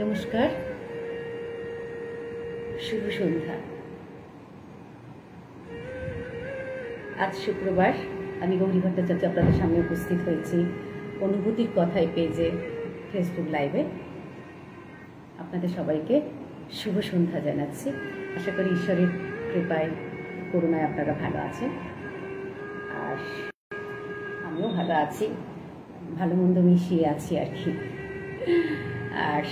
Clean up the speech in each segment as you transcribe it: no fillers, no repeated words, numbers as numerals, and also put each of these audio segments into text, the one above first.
নমস্কার, শুভ সন্ধ্যা। আজ শুক্রবার, আমি গৌরী ভট্টাচার্য আপনাদের সামনে উপস্থিত হয়েছি অনুভূতির কথায় পেজে ফেসবুক লাইভে। আপনাদের সবাইকে শুভ সন্ধ্যা জানাচ্ছি। আশা করি ঈশ্বরের কৃপায় করুণায় আপনারা ভালো আছেন, আর আমিও ভালো আছি, ভালো মন্দ মিশিয়ে আছি আর কি। আর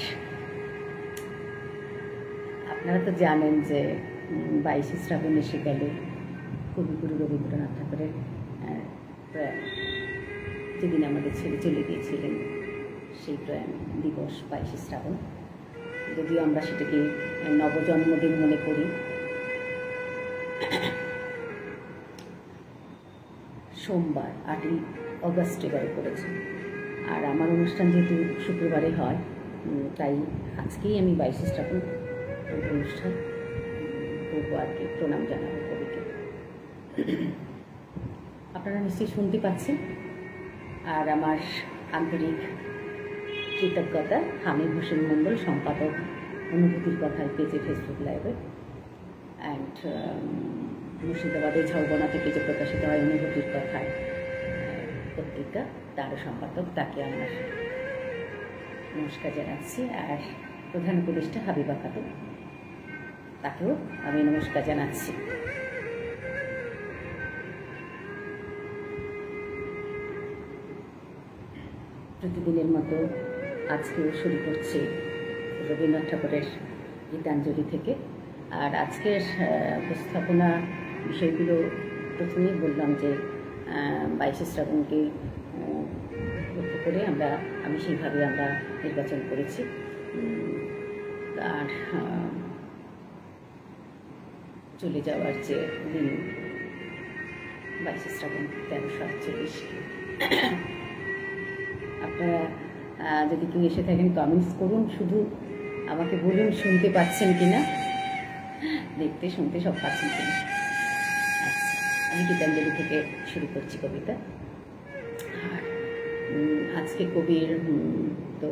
আপনারা তো জানেন যে 22শে শ্রাবণ এসে গেলে কবিগুরু রবীন্দ্রনাথ ঠাকুরের প্রয়াণ, যেদিন আমাদের ছেড়ে চলে গিয়েছিলেন, সেই প্রয়াণ দিবস 22শে শ্রাবণ। যদিও আমরা সেটাকে নবজন্মদিন মনে করি। সোমবার 8ই অগস্ট এবারে পড়েছে, আর আমার অনুষ্ঠান যেহেতু শুক্রবারে হয়, তাই আজকেই আমি 22শে শ্রাবণ অনুষ্ঠান করবো আর কি, প্রণাম জানাবো কবিকে। আপনারা নিশ্চয়ই শুনতে পাচ্ছেন। আর আমার আন্তরিক কৃতজ্ঞতা হামিদ হোসেন মণ্ডল, সম্পাদক অনুভূতির কথায় পেজে ফেসবুক লাইভে, অ্যান্ড মুর্শিদাবাদের ঝড়বনা থেকে যে প্রকাশিত হয় অনুভূতির কথায় পত্রিকা, তারও সম্পাদক, তাকে আমার নমস্কার জানাচ্ছি। আর প্রধান উপদেষ্টা হাবিবা খাতুন, তাকেও আমি নমস্কার জানাচ্ছি। প্রতিদিনের মতো আজকেও শুরু করছি রবীন্দ্রনাথ ঠাকুরের গীতাঞ্জলি থেকে। আর আজকের উপস্থাপনা বিষয়গুলো প্রথমেই বললাম যে 22শে শ্রাবণকে লক্ষ্য করে আমি সেইভাবে আমরা নির্বাচন করেছি। আর চলে যাওয়ার যে দিন 22শে শ্রাবণ 1348, আপনারা যদি কেউ এসে থাকেন কমেন্টস করুন, শুধু আমাকে বলুন শুনতে পাচ্ছেন কিনা, দেখতে শুনতে সব পাচ্ছেন কিনা। আমি গীতাঞ্জলি থেকে শুরু করছি কবিতা। আর আজকে কবির তো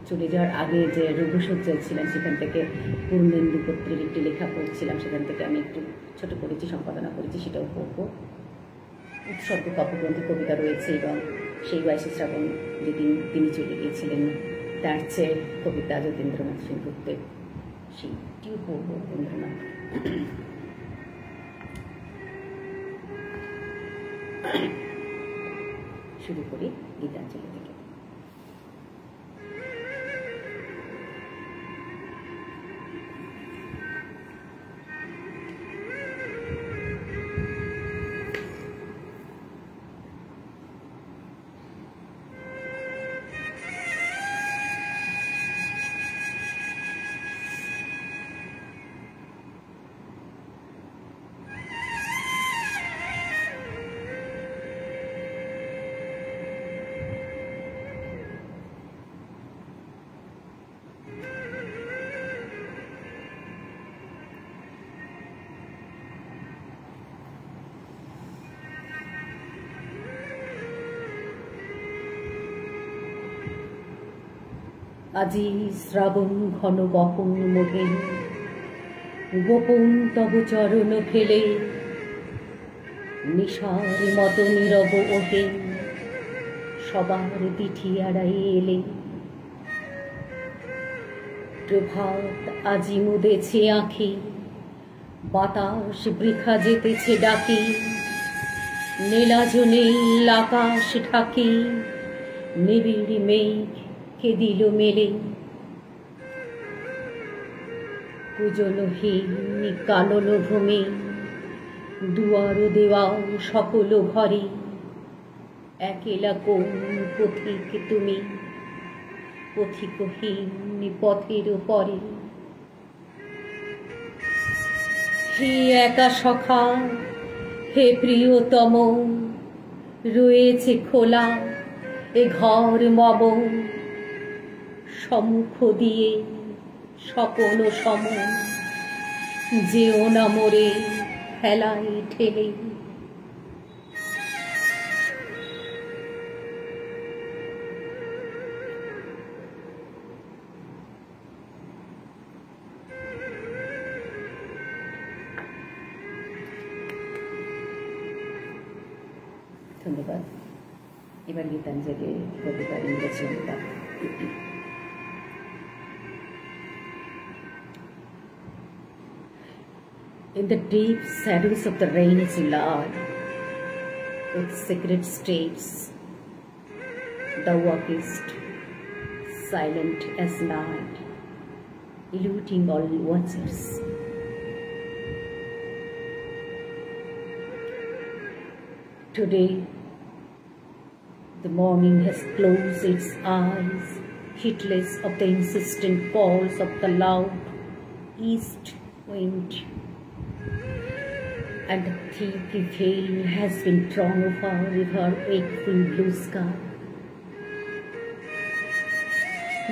চলে যাওয়ার আগে যে রঘুসজ্জায় ছিলেন, সেখান থেকে পূর্ণেন্দু পত্রের একটি লেখা পড়ছিলাম, সেখান থেকে আমি একটু ছোট করেছি, সম্পাদনা করেছি, সেটাও পড়ব। উৎসর্গ কাব্যগ্রন্থে কবিতা রয়েছে, এবং সেই 22শে শ্রাবণ যেদিন তিনি চলে গিয়েছিলেন, তার চেয়ে কবিতা যতীন্দ্রনাথ সেনগুপ্তের, সেইটিও পড়ব। রবীন্দ্রনাথ শুরু করি গীতাঞ্জলি থেকে। আজি শ্রাবণ ঘন গহন মোহে, গোপন তব চরণ ফেলে, নিশার মতো নীরব ওহে, সবার দিঠি আড়াই এলে। প্রভাত আজি মুদেছে আঁখি, বাতাস বৃথা যেতেছে ডাকি, নীলাজনীল আকাশ ঢাকি, নিবিড় মেঘ কে দিল মেলে। পূজনহীন কানন ভূমি, দুয়ার দেওয়াও সকল ঘরে, একেলা কোন পথিক তুমি, পথিকহীন পথের পরে। হে একা সখা, হে প্রিয়তম, রয়েছে খোলা এ ঘর মম, সম্মুখ দিয়ে স্বপন সম, যেও না মোরে হেলায় ঠেলে। ধন্যবাদ। এবার গীতাঞ্জলি কবিতার ইংরেজি অনুবাদ। In the deep shadows of the rains lie, with secret steps, thou walkest, silent as night, eluding all watchers. Today, the morning has closed its eyes, heedless of the insistent calls of the loud east wind, and the thick veil has been drawn over her wakeful blue sky.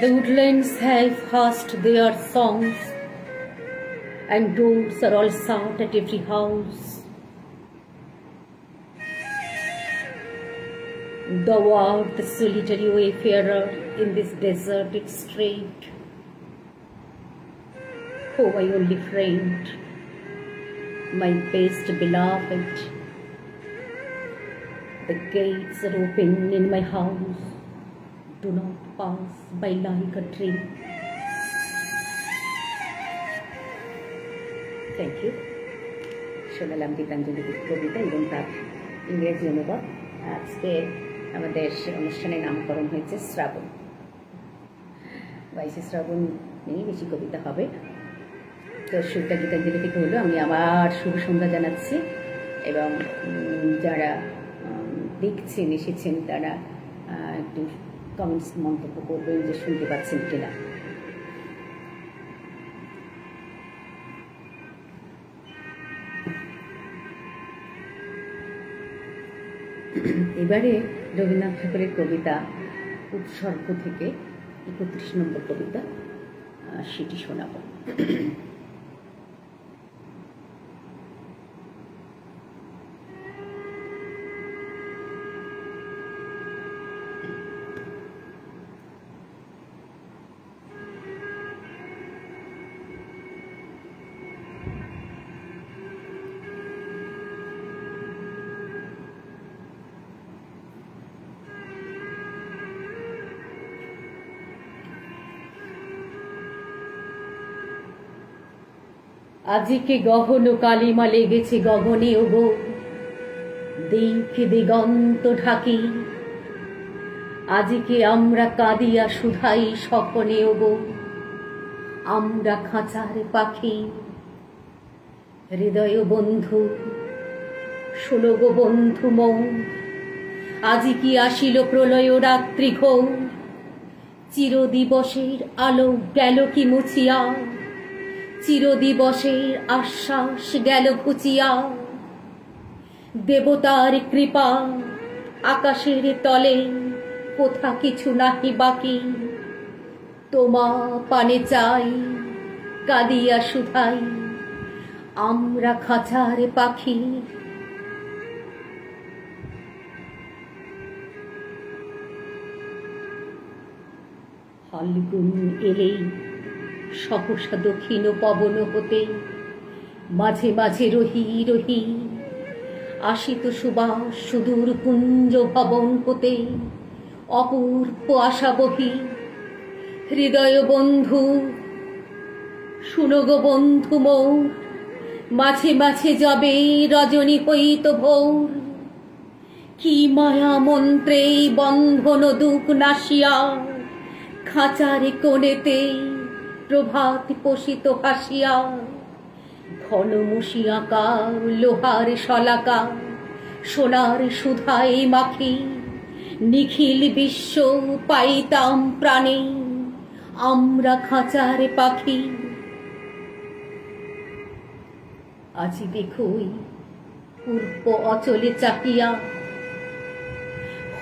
The woodlands have hushed their songs, and doors are all shut at every house. Thou art the solitary wayfarer in this deserted street. Oh, my only friend, my best beloved, the gates are open in my house. Do not pass by like a dream. Thank you. শোনালাম গীতাঞ্জলি কবিতা এবং তার ইংরেজি অনুবাদ। আজকে আমাদের অনুষ্ঠানের নামকরণ হয়েছে শ্রাবণ। 22শে শ্রাবণ নিয়ে বেশি কবিতা হবে। তো শুরুটা গীতাঞ্জলি থেকে হলো। আমি আবার শুভ সন্ধ্যা জানাচ্ছি এবং যারা দেখছেন এসেছেন তারা একটু কমেন্টস মন্তব্য করবেন যে শুনতে পাচ্ছেন কিনা। এবারে রবীন্দ্রনাথ ঠাকুরের কবিতা উৎসর্গ থেকে 31 নম্বর কবিতা সেটি শোনাব। আজিকে গহন কালিমা লেগেছে গগনে ওগো, দিক দিগন্ত ঢাকি। আজিকে আমরা কাঁদিয়া শুধাই স্বপনে ওগো, আমরা খাঁচার পাখি। হৃদয় বন্ধু শোনো গো বন্ধু মন, আজি কি আসিল প্রলয় রাত্রি ঘোর। চিরদিবসের আলো গেল কি মুছিয়া, চিরদিবসের আশ্বাস গেল ঘুচিয়া। দেবতার কৃপা আকাশের তলে কোথা কিছু নাহি বাকি। তোমা পানে চাই কাঁদিয়া শুধাই, আমরা খাঁচার পাখি। ফাল্গুন এলেই সহসা দক্ষিণ পবন হতে, মাঝে মাঝে রহি রহি আসিত সুবাস সুদূর কুঞ্জ ভবন হতে। অপূর্ব আশা বহি হৃদয় বন্ধু শুনো গো বন্ধু মোর, মাঝে মাঝে যাবে রজনী হইত ভোর। কি মায়া মন্ত্রে বন্ধন দুঃখ নাশিয়া, খাঁচারে কোণেতে প্রভাত পোষিত হাসিয়া। ঘন মুশিয়াকার লোহার শলাকা, সোনার সুধায় মাখি। নিখিল বিশ্ব পাইতাম প্রাণে, আমরা খাঁচার পাখি। আজি দেখুই পূর্ব অচলে চাহিয়া,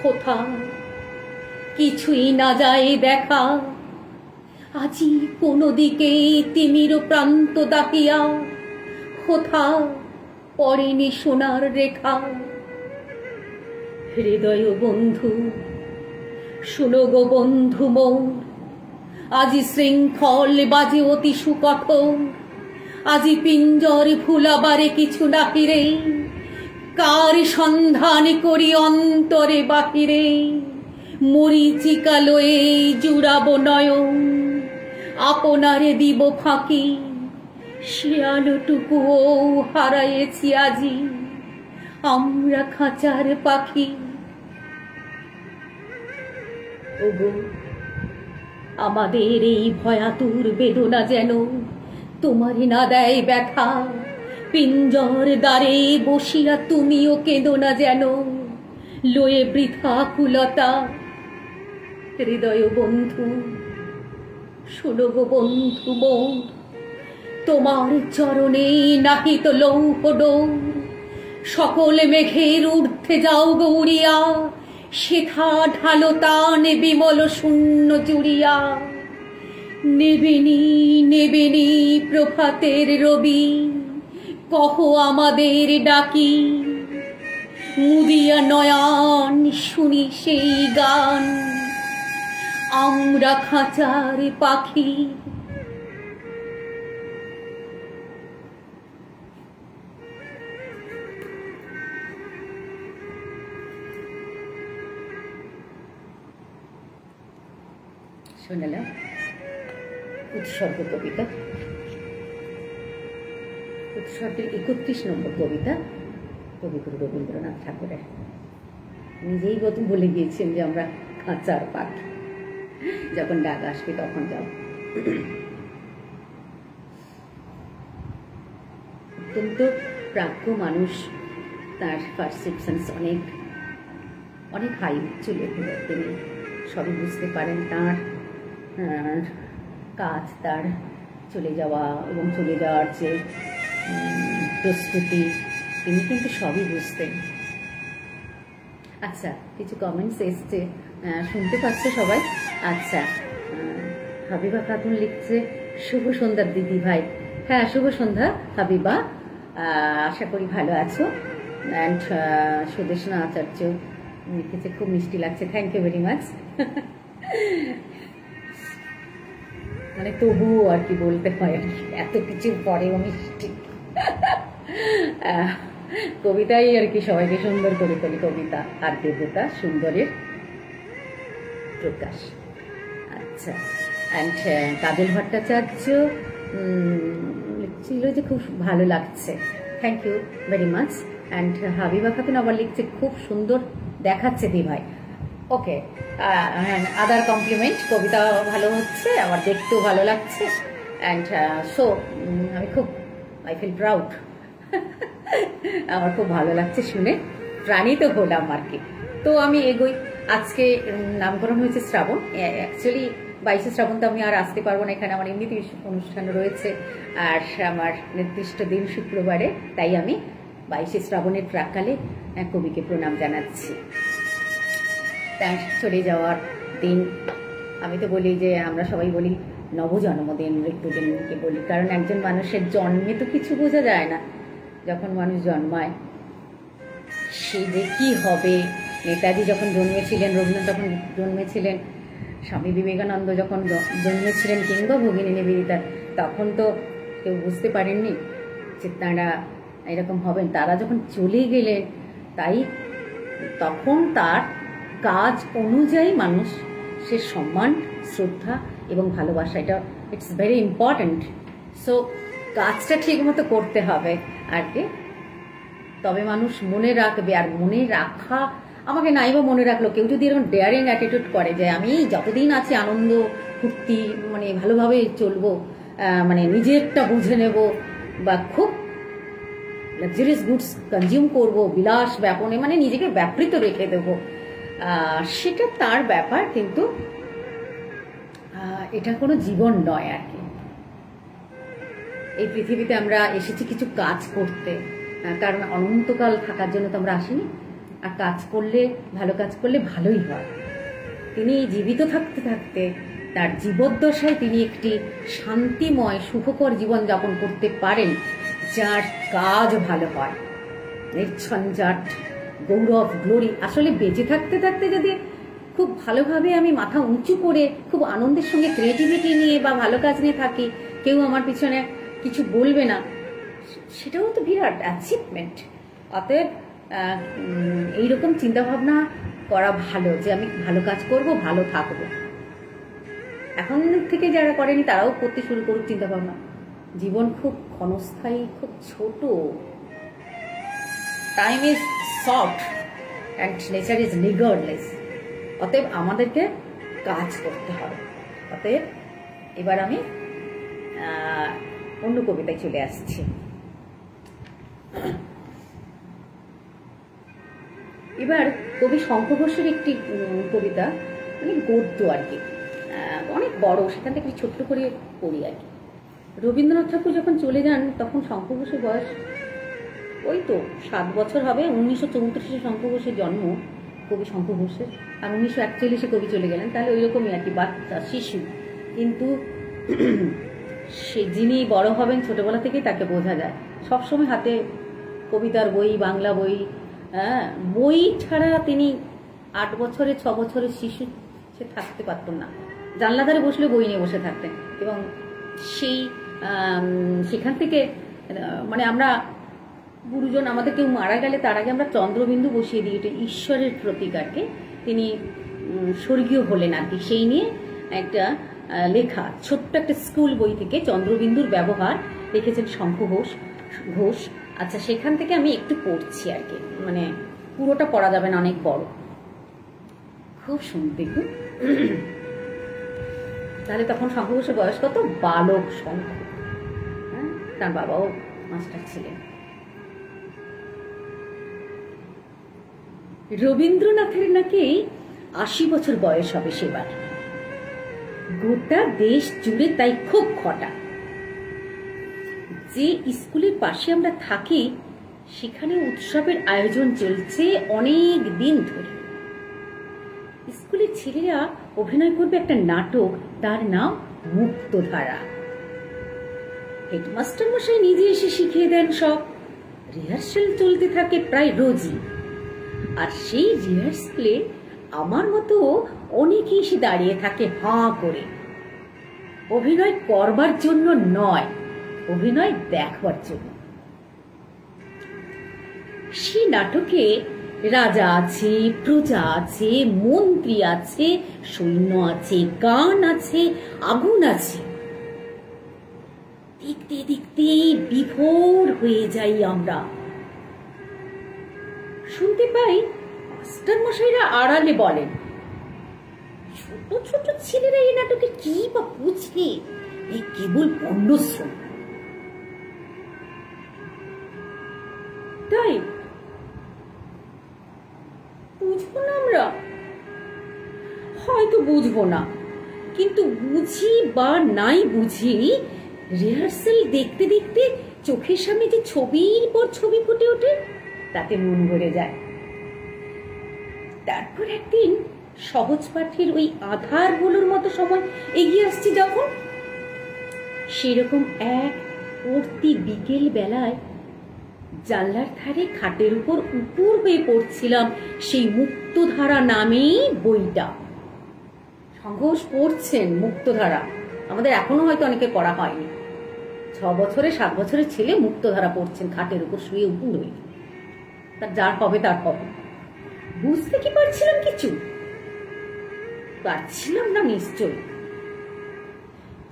কোথা কিছুই না যায় দেখা। আজি কোন দিকে তিমির প্রান্ত দাহিয়া, কোথা পড়েনি সোনার রেখা। হৃদয় বন্ধু শুনো গো বন্ধু মোর, আজি শৃঙ্খল বাজে অতি সুকঠোর। আজি পিঞ্জর ভুলাবারে কিছু নাহি রে, কার সন্ধান করি অন্তরে বাহিরে, মরিচিকা লয়ে জুড়াব নয়ন, আপনারে দিব ফাঁকি, সে আলোটুকুও হারাইছি আজি আমরা খাঁচার পাখি। ওগো আমাদের এই ভয়াতুর বেদনা যেন তোমারই না দেয় ব্যথা, পিঞ্জর দ্বারে বসিয়া তুমিও কেঁদো না যেন লয়ে বৃথা কুলতা। হৃদয় বন্ধু শোনো গো বন্ধু মোর, তোমার চরণে নাহিত লৌহ ডোর, সকল মেঘের ঊর্ধ্বে যাও গৌরিয়া, শেখা ঢালো তান বিমল শূন্য জুড়িয়া। নেবেনি নেবেনি প্রভাতের রবি, কহ আমাদের ডাকি, মুদিয়া নয়ন শুনি সেই গান আমরা খাঁচার পাখি। শোনালাম উৎসর্গ কবিতা, উৎসর্গের 31 নম্বর কবিতা কবিগুরু রবীন্দ্রনাথ ঠাকুরের। নিজেই প্রথম বলে গিয়েছেন যে আমরা খাঁচার পাখি, যখন ডাক আসবে তখন যাও। অত্যন্ত প্রাজ্ঞ মানুষ, তার পারসেপশনস অনেক অনেক হাই উচ্চ লেভেলের, তিনি সবই বুঝতে পারেন। তার কাজ, তার চলে যাওয়া এবং চলে যাওয়ার যে প্রস্তুতি, তিনি কিন্তু সবই বুঝতেন। আচ্ছা, কিছু কমেন্টস এসছে, শুনতে পাচ্ছে সবাই? আচ্ছা, হাবিবা খাতুন লিখছে শুভ সন্ধ্যা দিদি ভাই। হ্যাঁ, শুভ সন্ধ্যা হাবিবা, আশা করি ভালো আছো। অ্যান্ড সুদেশনা আচার্য লিখেছে খুব মিষ্টি লাগছে, থ্যাংক ইউ ভেরি মাচ। মানে তবুও আর কি বলতে হয়, এত কিছুর পরেও মিষ্টি। কবিতাই আর কি সবাইকে সুন্দর করে তোলে, কবিতা আর দেবতা সুন্দরের প্রকাশ। আচ্ছা, অ্যান্ড কাজল ভট্টাচার্য লিখছিল যে খুব ভালো লাগছে, thank you very much. And Habiba Khatun আবার লিখছে খুব সুন্দর দেখাচ্ছে দি ভাই। ওকে, আদার কমপ্লিমেন্ট, কবিতা ভালো হচ্ছে, আমার দেখতেও ভালো লাগছে। অ্যান্ড সো আমি খুব আই ফিল প্রাউড, আমার খুব ভালো লাগছে শুনে, প্রাণিত হলাম আর কি। তো আমি এগোই। আজকে নামকরণ হয়েছে শ্রাবণ, অ্যাকচুয়ালি 22শে শ্রাবণ তো আমি আর আসতে পারবো না, এখানে আমার এমনিতেই অনুষ্ঠান রয়েছে, আর আমার নির্দিষ্ট দিন শুক্রবারে, তাই আমি 22শে শ্রাবণের প্রাক্কালে কবিকে প্রণাম জানাচ্ছি। তার চলে যাওয়ার দিন, আমি তো বলি যে আমরা সবাই বলি নবজন্মদিন, মৃত্যুদিনকে বলি, কারণ একজন মানুষের জন্মে তো কিছু বোঝা যায় না। যখন মানুষ জন্মায় সে যে কি হবে, নেতাজি যখন জন্মেছিলেন, রবীন্দ্রনাথ যখন জন্মেছিলেন, স্বামী বিবেকানন্দ যখন জন্মেছিলেন, কিংবা ভগিনী নিবেদিতা, তখন তো কেউ বুঝতে পারেননি যে তারা এরকম হবেন। তারা যখন চলে গেলেন, তাই তখন তার কাজ অনুযায়ী মানুষ সে সম্মান, শ্রদ্ধা এবং ভালোবাসা, এটা ইটস ভেরি ইম্পর্ট্যান্ট। সো কাজটা ঠিক মতো করতে হবে আর কি, তবে মানুষ মনে রাখবে। আর মনে রাখা, আমাকে নাইবা মনে রাখলো, কেউ যদি এরকম ডেয়ারিং অ্যাটিটিউড করে যে আমি যতদিন আছি আনন্দ ফুর্তি, মানে ভালোভাবে চলবো, মানে নিজেরটা বুঝে নেব, বা খুব লাক্সারিয়াস গুডস কনজিউম করব, বিলাস ব্যাপনে, মানে নিজেকে ব্যাপৃত রেখে দেবো, সেটা তার ব্যাপার, কিন্তু এটা কোনো জীবন নয় আর কি। এই পৃথিবীতে আমরা এসেছি কিছু কাজ করতে, কারণ অনন্তকাল থাকার জন্য তো আমরা আসিনি। আর কাজ করলে, ভালো কাজ করলে ভালোই হয়। তিনি জীবিত থাকতে থাকতে তার জীবদ্দশায় তিনি একটি শান্তিময় সুখকর জীবন যাপন করতে পারেন, যার কাজ ভালো হয়, নির্ঝঞ্ঝাট, গৌরব, গ্লোরি। আসলে বেঁচে থাকতে থাকতে যদি খুব ভালোভাবে আমি মাথা উঁচু করে খুব আনন্দের সঙ্গে ক্রিয়েটিভিটি নিয়ে বা ভালো কাজ নিয়ে থাকি, কেউ আমার পিছনে কিছু বলবে না, সেটাও তো বিরাট অ্যাচিভমেন্ট। অতএব এইরকম চিন্তাভাবনা করা ভালো যে আমি ভালো কাজ করব, ভালো থাকবো। এখন থেকে যারা করেনি তারাও করতে শুরু করুক চিন্তাভাবনা। জীবন খুব ক্ষণস্থায়ী, খুব ছোট। Time is short and nature is niggardless. অতএব আমাদেরকে কাজ করতে হবে। অতএব এবার আমি অন্য কবিতায় চলে আসছি। এবার কবি শঙ্খ ঘোষের একটি কবিতা, মানে গদ্য আর কি, অনেক বড়, সেখান থেকে ছোট্ট করে পড়ি আর কি। রবীন্দ্রনাথ ঠাকুর যখন চলে যান তখন শঙ্খ ঘোষের বয়স ওই তো 7 বছর হবে। 1934-এ শঙ্খ ঘোষের জন্ম, কবি শঙ্খ ঘোষের, আর 1941-এ কবি চলে গেলেন। তাহলে ওই রকমই আর কি, বাচ্চা শিশু। কিন্তু সে যিনি বড় হবেন ছোটবেলা থেকেই তাকে বোঝা যায়। সবসময় হাতে কবিতার বই, বাংলা বই, বই ছাড়া তিনি 8 বছরের 6 বছরের শিশু সে থাকতে পারতেন না। জানলা ধারে বসলে বই নিয়ে বসে থাকতেন। এবং সেখান থেকে মানে আমরা গুরুজন, আমাদের কেউ মারা গেলে তার আগে আমরা চন্দ্রবিন্দু বসিয়ে দিই, এটা ঈশ্বরের প্রতীক আর কি। তিনি স্বর্গীয় হলেন আর কি, সেই নিয়ে একটা লেখা ছোট্ট একটা স্কুল বই থেকে চন্দ্রবিন্দুর ব্যবহার লিখেছেন শঙ্খ ঘোষ। আচ্ছা, সেখান থেকে আমি একটু পড়ছি আর কি, মানে পুরোটা পড়া যাবে না, অনেক বড়, খুব শুনতে খুব। তাহলে তখন শঙ্খ ঘোষের বয়স কত? বালক শঙ্খ। হ্যাঁ, তার বাবাও মাস্টার ছিলেন। রবীন্দ্রনাথের নাকি 80 বছর বয়স হবে সেবার। গোটা দেশ জুড়ে তাই খুব খটা। যে স্কুলের পাশে আমরা থাকি সেখানে উৎসবের আয়োজন চলছে অনেক দিন ধরে। স্কুলের ছেলেরা অভিনয় করবে একটা নাটক, তার নাম মুক্তধারা। হেডমাস্টার মশাই নিজে এসে শিখিয়ে দেন সব। রিহার্সাল চলতে থাকে প্রায় রোজই। আর সেই রিহার্সালে আমার মতো অনেকেই এসে দাঁড়িয়ে থাকে হাঁ করে। অভিনয় করবার জন্য নয়, অভিনয় দেখবার জন্য। সেই নাটকে রাজা আছে, প্রজা আছে, মন্ত্রী আছে, সৈন্য আছে, গান আছে, আগুন আছে। দেখতে দেখতে বিভোর হয়ে যাই আমরা। শুনতে পাই মাস্টার মশাইরা আড়ালে বলেন, ছোট ছোট ছেলেরা এই নাটকে কি বা বুঝবে, এই কেবল বন্যশ্রম। তাই বুঝবো না আমরা, হয়তো বুঝবো না, কিন্তু বুঝি বা নাই বুঝি, রিহার্সাল দেখতে দেখতে চোখের সামনে যে ছবির পর ছবি ফুটে ওঠে তাতে মন ভরে যায়। তারপর একদিন সহজ পাঠের ওই আধারগুলোর মতো সময় এগিয়ে আসছে যখন, সেরকম এক পড়তি বিকেল বেলায় জানলার ধারে খাটের উপর উপর হয়ে পড়ছিলাম সেই মুক্তধারা নামেই বইটা। সংঘোষ পড়ছেন মুক্তধারা, আমাদের এখনো হয়তো অনেকে পড়া হয়নি। 6 বছরের 7 বছরের ছেলে মুক্তধারা পড়ছেন খাটের উপর শুয়ে উপর হয়ে। তার যার হবে তার হবে। বুঝতে কি পারছিলাম কিছু? পারছিলাম না নিশ্চয়।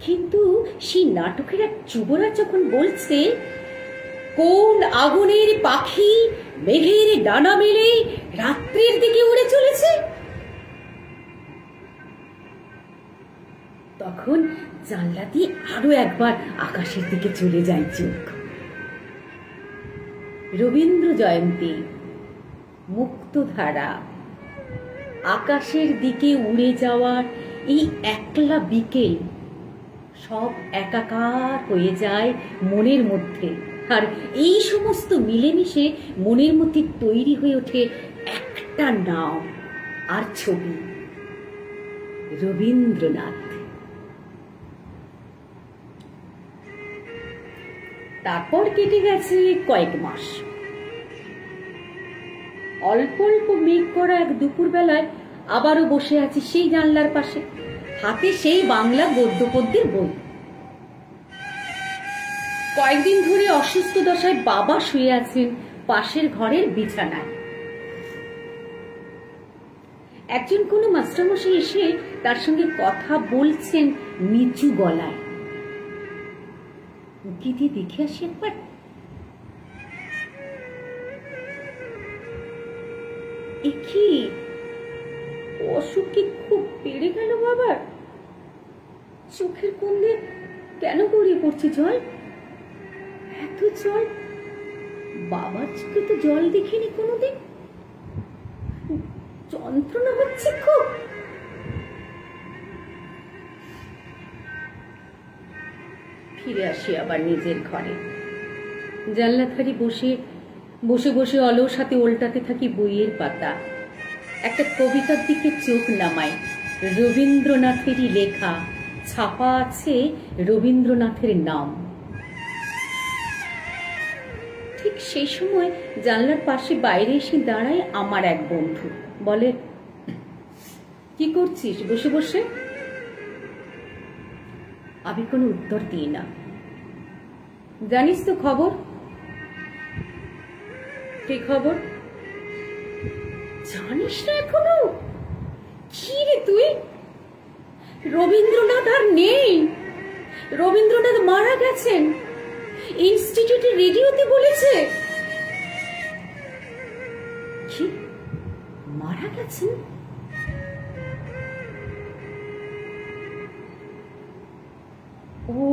কিন্তু সেই নাটকের এক যুবরাজ যখন বলছে, কোন আগুনের পাখি মেঘের ডানা মেলে রাত্রির দিকে উড়ে চলেছে, তখন জানলা দিয়ে আরো একবার আকাশের দিকে চলে যায় চোখ। রবীন্দ্র জয়ন্তী, মুক্তধারা, আকাশের দিকে উড়ে যাওয়ার এই একলা বিকেল সব একাকার হয়ে যায় মনের মধ্যে। আর এই সমস্ত মিলেমিশে মনের মধ্যে তৈরি হয়ে ওঠে একটা নাম আর ছবি, রবীন্দ্রনাথ। তারপর কেটে গেছে কয়েক মাস। অল্প অল্প মেঘ করা এক দুপুর বেলায় আবারও বসে আছি সেই জানলার পাশে, হাতে সেই বাংলা গদ্য পদ্যের বই। কয়েকদিন ধরে অসুস্থ দশায় বাবা শুয়ে আছেন পাশের ঘরের বিছানায়। একজন কোনো মাস্টারমশাই এসে তার সঙ্গে কথা বলছেন নিচু গলায়। উঁকি দিয়ে দেখে আসি একবার। এ কি অসুখ কি খুব বেড়ে গেল বাবার? চোখের কোণ দিয়ে কেন গড়িয়ে পড়ছে জল? এত জল! বাবার চোখে তো জল দেখিনি কোনোদিন। যন্ত্রণা হচ্ছে খুব। ফিরে আসি আবার নিজের ঘরে। জানলা ধারে বসে বসে বসে অলস হাতে উল্টাতে থাকি বইয়ের পাতা। একটা কবিতার দিকে চোখ নামাই। রবীন্দ্রনাথেরই লেখা, ছাপা আছে রবীন্দ্রনাথের নাম। ঠিক সেই সময় জানলার পাশে বাইরে এসে দাঁড়ায় আমার এক বন্ধু। বলে, কি করছিস বসে বসে? আমি কোনো উত্তর দিই না। জানিস তো খবর? কি খবর? জানিস না এখনো? কি রে তুই? রবীন্দ্রনাথ আর নেই। রবীন্দ্রনাথ মারা গেছেন। ইনস্টিটিউটের রেডিওতে বলেছে। কি? মারা গেছেন? ও,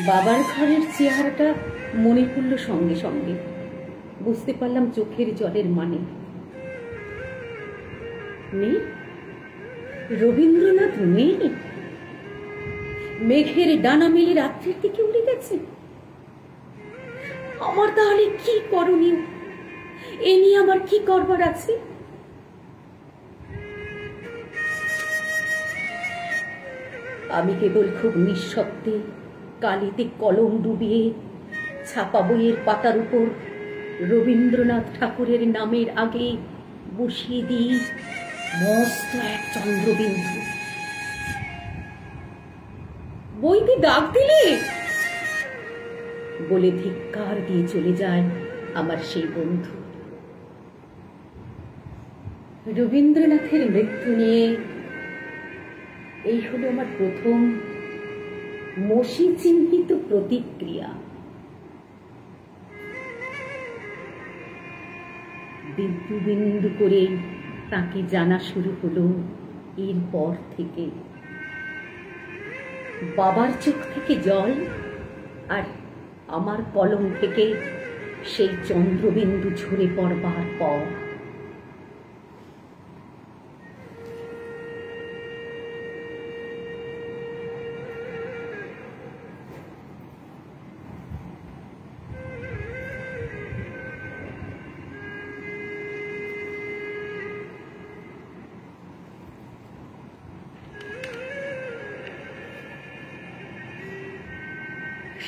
বাবার ঘরের চেহারাটা মনে পড়ল সঙ্গে সঙ্গে। বুঝতে পারলাম চোখের জলের মানে। নেই, রবীন্দ্রনাথ নেই। মেঘের ডানা মেলে রাত্রির দিকে উড়ে গেছে। আমার তাহলে কি করণীয়? এ নিয়ে আমার কি করবার আছে? আমি কেবল খুব নিঃশব্দে কালিতে কলম ডুবিয়ে ছাপা বইয়ের পাতার উপর রবীন্দ্রনাথ ঠাকুরের নামের আগে বসিয়ে দিই মস্ত এক চন্দ্রবিন্দু। বইতে দাগ দিলে বলে ধিক্কার দিয়ে চলে যায় আমার সেই বন্ধু। রবীন্দ্রনাথের মৃত্যু নিয়ে এই হলো আমার প্রথম মসি চিহ্নিত প্রতিক্রিয়া। বিন্দু বিন্দু করে তাকে জানা শুরু হলো এরপর থেকে। বাবার চোখ থেকে জল, আর আমার কলম থেকে সেই চন্দ্রবিন্দু ঝরে পড়বার পর।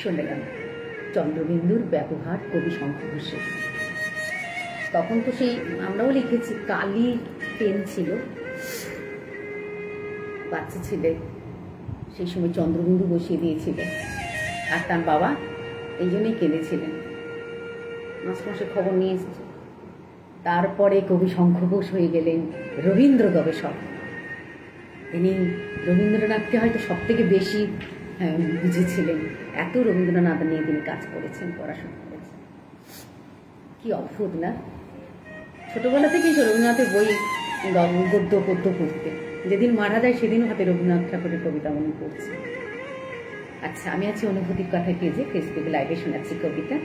শুনলাম চন্দ্রবিন্দুর ব্যবহার কবি শঙ্খ ঘোষের। তখন তো সেই আমরাও লিখেছি, কালি পেন ছিল, বাচ্চা ছিলে, সেই সময় চন্দ্রবিন্দু বসিয়ে দিয়েছিল। আর তার বাবা এই জন্যই কেঁদেছিলেন। মাসে খবর নিয়ে এসেছে। তারপরে কবি শঙ্খ ঘোষ হয়ে গেলেন রবীন্দ্র গবেষক। তিনি রবীন্দ্রনাথকে হয়তো সব থেকে বেশি বুঝেছিলেন। এত রবীন্দ্রনাথ নিয়ে তিনি কাজ করেছেন, পড়াশোনা করেছেন। কি অদ্ভুত না? ছোটবেলা থেকেই রবীন্দ্রনাথের বই গদ্য পদ্য পড়তে। যেদিন মারা যায় সেদিনও হাতে রবীন্দ্রনাথ ঠাকুরের কবিতা মনে পড়ছে। আচ্ছা, আমি আছি অনুভূতির কথা পেজে, ফেসবুকে লাইভে শোনাচ্ছি কবিতা।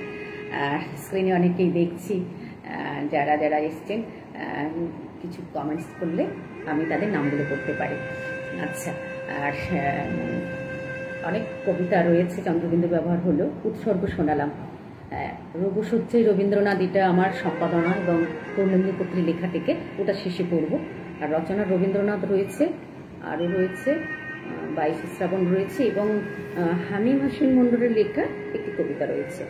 আর স্ক্রিনে অনেকেই দেখছি যারা যারা এসছেন, কিছু কমেন্টস করলে আমি তাদের নামগুলো করতে পারি। আচ্ছা, আর অনেক কবিতা রয়েছে চন্দ্রবিন্দু ব্যবহার হলো। উৎসর্গ শোনালাম রঘুসজ্জায় রবীন্দ্রনাথ, এটা আমার সম্পাদনা এবং পূর্ণেন্দু পত্রী লেখা থেকে, ওটা শেষে পড়ব। আর রচনা রবীন্দ্রনাথ রয়েছে, আরও রয়েছে 22 শ্রাবণ রয়েছে, এবং হামিম হাসিন মন্ডলের লেখা একটি কবিতা রয়েছে।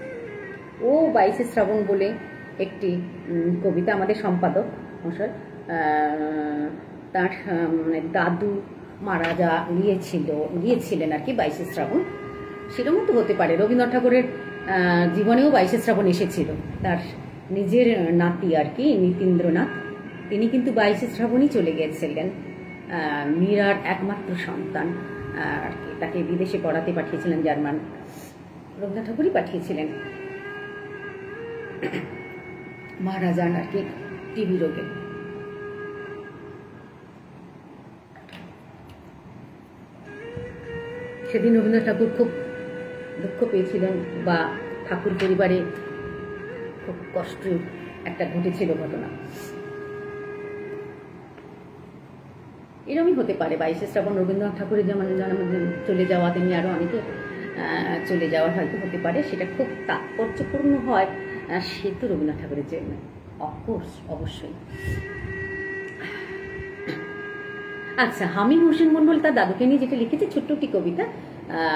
ও 22 শ্রাবণ বলে একটি কবিতা আমাদের সম্পাদক মশাই, তার দাদু মারা গিয়েছিলেন আর কি 22 শ্রাবণ। সেরকমও তো হতে পারে। রবীন্দ্রনাথ ঠাকুরের জীবনেও 22শে শ্রাবণ এসেছিল। তার নিজের নাতি আর কি, নীতীন্দ্রনাথ, তিনি কিন্তু 22শে শ্রাবণই চলে গিয়েছিলেন। মীরার একমাত্র সন্তান আর কি, তাকে বিদেশে পড়াতে পাঠিয়েছিলেন জার্মান, রবীন্দ্রনাথ ঠাকুরই পাঠিয়েছিলেন। মারা যান আর কি টিবি রোগে। সেদিন রবীন্দ্রনাথ ঠাকুর খুব দুঃখ পেয়েছিলেন, বা ঠাকুর পরিবারে খুব কষ্ট একটা ঘটেছিল ঘটনা। এরকমই হতে পারে 22শে শ্রাবণ রবীন্দ্রনাথ ঠাকুরের যেমন চলে যাওয়া, তেমনি আরো অনেকে চলে যাওয়া হয়তো হতে পারে। সেটা খুব তাৎপর্যপূর্ণ হয় সে তো রবীন্দ্রনাথ ঠাকুরের জন্য অফকোর্স, অবশ্যই। আচ্ছা, হামিম হোসেন মন্ডল তার দাদুকে নিয়ে যেটা লিখেছে ছোট্ট একটি কবিতা।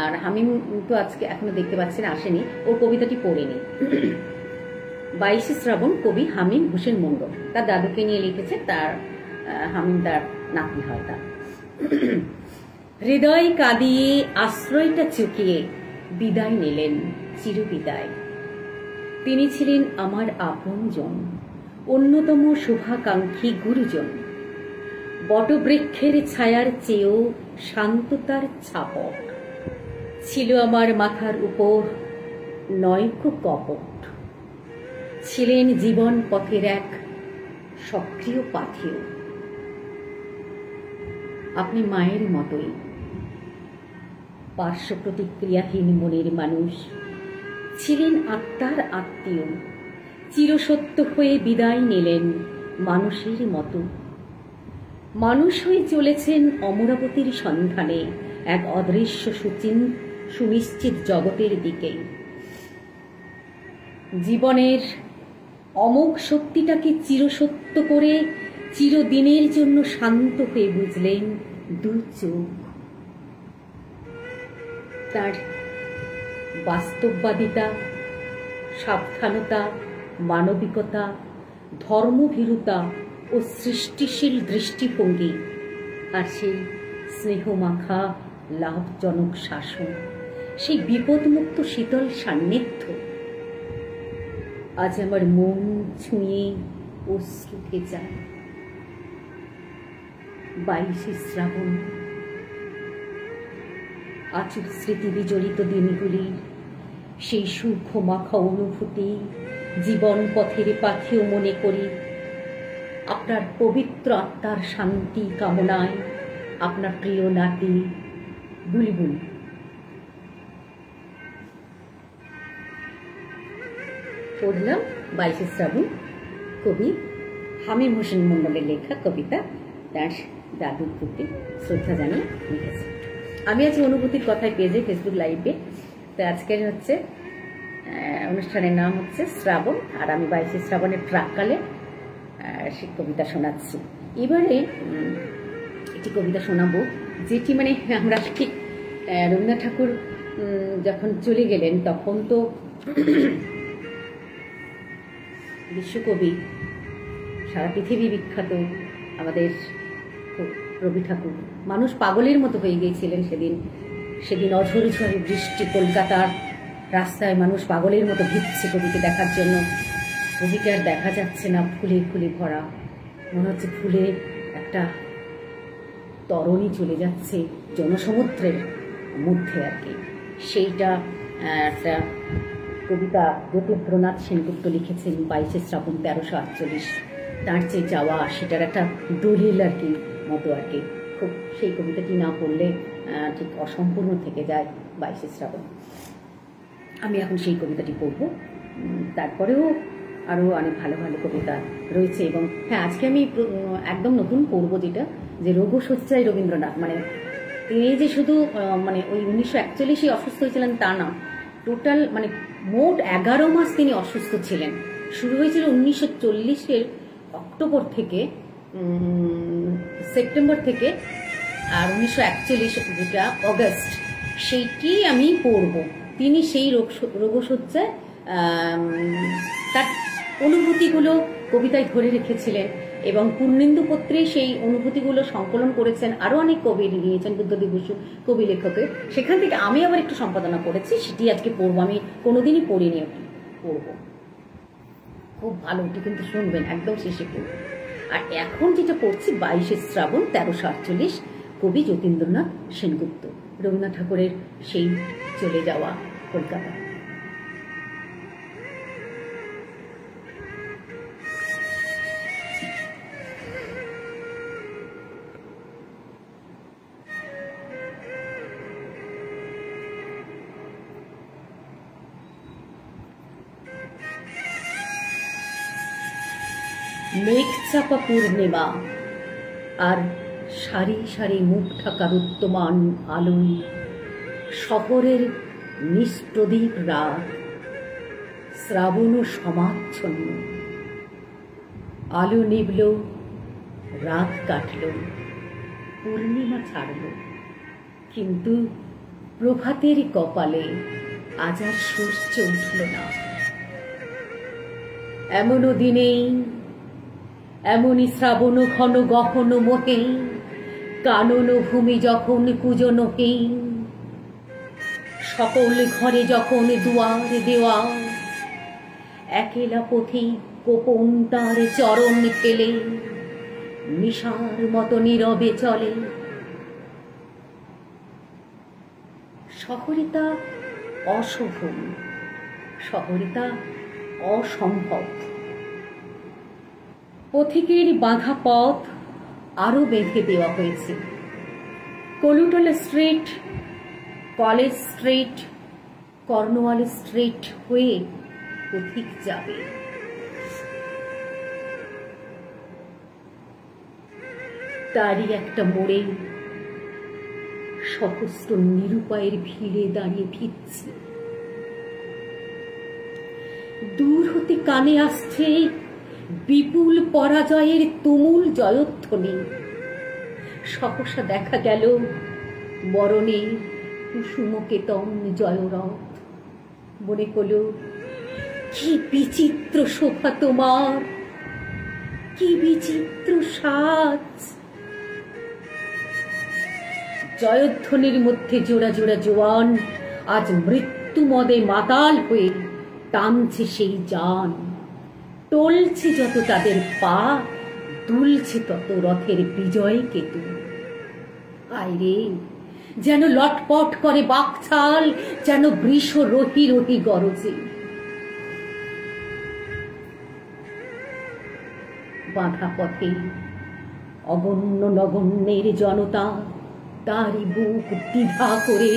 আর হামিম তো আজকে এখনো দেখতে পাচ্ছেন, আসেনি, ওর কবিতাটি পড়েনি। 22শে শ্রাবণ কবি হামিম হোসেন মন্ডল তার দাদুকে নিয়ে লিখেছে। তার হামিম তার নাতি হয়। তার হৃদয় কাঁদিয়ে আশ্রয়টা চুকিয়ে বিদায় নিলেন, চিরবিদায়। তিনি ছিলেন আমার আপনজন, অন্যতম শুভাকাঙ্ক্ষী গুরুজন। বটবৃক্ষের ছায়ার চেয়েও শান্ততার ছাপট ছিল আমার মাথার উপর, নয়কো কপট। ছিলেন জীবন পথের এক সক্রিয় পাথেয়। আপনি মায়ের মতোই পার্শ্ব প্রতিক্রিয়াহীন মনের মানুষ, ছিলেন আত্মার আত্মীয়। চিরসত্য হয়ে বিদায় নিলেন মানুষের মতো। মানুষ হয়ে চলেছেন অমরাবতীর সন্ধানে এক অদৃশ্য সুনিশ্চিত জগতের দিকে। জীবনের অমোঘ সত্যিটাকে চিরসত্য করে চিরদিনের জন্য শান্ত হয়ে বুঝলেন দু চোখ। তার বাস্তববাদিতা, সাবধানতা, মানবিকতা, ধর্মভীরুতা ও সৃষ্টিশীল দৃষ্টিভঙ্গি, আর সেই স্নেহমাখা লাভজনক শাসন, সেই বিপদমুক্ত শীতল সান্নিধ্য আজ আমার মন ছুঁয়ে অশ্রু ভেজায়। 22শে শ্রাবণ আচুর স্মৃতি বিজড়িত দিনগুলির সেই সূক্ষ্ম মাখা অনুভূতি জীবন পথের পাথেয় মনে করি। আপনার পবিত্র আত্মার শান্তি কামনায় আপনার প্রিয় নাতি বুলবুল। পড়লাম 22শে শ্রাবণ কবি হামিম হোসেন মন্ডলের লেখা কবিতা, তার দাদুর প্রতি শ্রদ্ধা জানিয়ে লিখেছে। আমি আজ অনুভূতির কথায় পেজে ফেসবুক লাইভে, তো আজকের হচ্ছে অনুষ্ঠানের নাম হচ্ছে শ্রাবণ, আর আমি 22শে শ্রাবণের প্রাককালে সে কবিতা শোনাচ্ছি। এবারে একটি কবিতা শোনাবো যেটি মানে আমরা ঠিক রবীন্দ্রনাথ ঠাকুর যখন চলে গেলেন তখন তো বিশ্বকবি, সারা পৃথিবী বিখ্যাত আমাদের রবি ঠাকুর, মানুষ পাগলের মতো হয়ে গিয়েছিলেন সেদিন। সেদিন অঝোর ঝড়ে বৃষ্টি, কলকাতার রাস্তায় মানুষ পাগলের মতো ভিড়ছে কবিকে দেখার জন্য। কবিকে আর দেখা যাচ্ছে না, ফুলে ফুলে ভরা, মনে হচ্ছে ফুলে একটা তরণী চলে যাচ্ছে জনসমুদ্রের মধ্যে আর কি। সেইটা একটা কবিতা জ্যোতির্দ্রনাথ সেনগুপ্ত লিখেছেন 22শে শ্রাবণ 1348। তার যে যাওয়া সেটার একটা দলিল আর কি মতো আর কি। খুব সেই কবিতাটি না পড়লে ঠিক অসম্পূর্ণ থেকে যায় 22শে শ্রাবণ। আমি এখন সেই কবিতাটি পড়ব, তারপরেও আরও অনেক ভালো ভালো কবিতা রয়েছে। এবং হ্যাঁ, আজকে আমি একদম নতুন পড়ব, যেটা যে রোগশয্যায় রবীন্দ্রনাথ, মানে তিনি যে শুধু মানে ওই 1941 অসুস্থ হয়েছিলেন তা না, টোটাল মানে মোট 11 মাস তিনি অসুস্থ ছিলেন। শুরু হয়েছিল 1940-এর অক্টোবর থেকে, সেপ্টেম্বর থেকে, আর 1941 যেটা অগস্ট, সেইটি আমি পড়ব। তিনি সেই রোগশয্যায় তার অনুভূতিগুলো কবিতায় ধরে রেখেছিলেন। এবং পূর্ণেন্দু পত্রে সেই অনুভূতিগুলো সংকলন করেছেন আরো অনেক কবি নিয়েছেন, বুদ্ধদেব বসু কবি লেখকের। সেখান থেকে আমি আবার একটু সম্পাদনা করেছি, সেটি আজকে পড়বো। আমি কোনোদিনই পড়িনি, ওটি পড়বো, খুব ভালো, ওটি কিন্তু শুনবেন, একদম শেষে পড়বো। আর এখন যেটা পড়ছি 22শে শ্রাবণ 1348, কবি যতীন্দ্রনাথ সেনগুপ্ত, রবীন্দ্রনাথ ঠাকুরের সেই চলে যাওয়া কলকাতা। মেঘচাপা পূর্ণিমা আর সারি সারি মুখ ঢাকার উত্তমান আলোয় শহরের নিষ্প্রদীপ রাত, শ্রাবণ সমাচ্ছন্ন। আলো নিভল, রাত কাটল, পূর্ণিমা ছাড়ল, কিন্তু প্রভাতের কপালে আজ আর সূর্য উঠল না। এমনও দিনেই, এমনই শ্রাবণ ঘন গহন মোহে, কানন ভূমি যখন পূজনহীন, সকল ঘরে যখন দুয়ার দেওয়া, একেলা পথিক গোপন তার চরণ ফেলে নিশার মতো নীরবে চলে। শহরে তা অশোভন, শহরে তা অসম্ভব। পথিকের বাঁধা পথ আরো বেঁধে দেওয়া হয়েছে। Kolutola street, college street, Cornwall street হয়ে পথিক যাবে। তারই একটা মোড়ে সহস্র নিরুপায়ের ভিড়ে দাঁড়িয়ে ভিজছে। দূর হতে কানে আসছে বিপুল পরাজয়ের তুমুল জয়ধ্বনি। সহসা দেখা গেল বরণের কুসুমকেতন জয়রথ। মনে হল, কি বিচিত্র শোভা তোমার, কি বিচিত্র সাজ। জয়ধ্বনির মধ্যে জোড়া জোড়া জোয়ান আজ মৃত্যুমদে মাতাল হয়ে টানছে সেই যান। টলছে যত তাদের পা, দুলছে তত রথের বিজয় কেতু। আইরে, যেন লটপট করে বাকছাল, যেন বৃষ রহি রহি গরজে। বাঁধা পথে অগণ্য নগণ্যের জনতা, তারই বুক দ্বিধা করে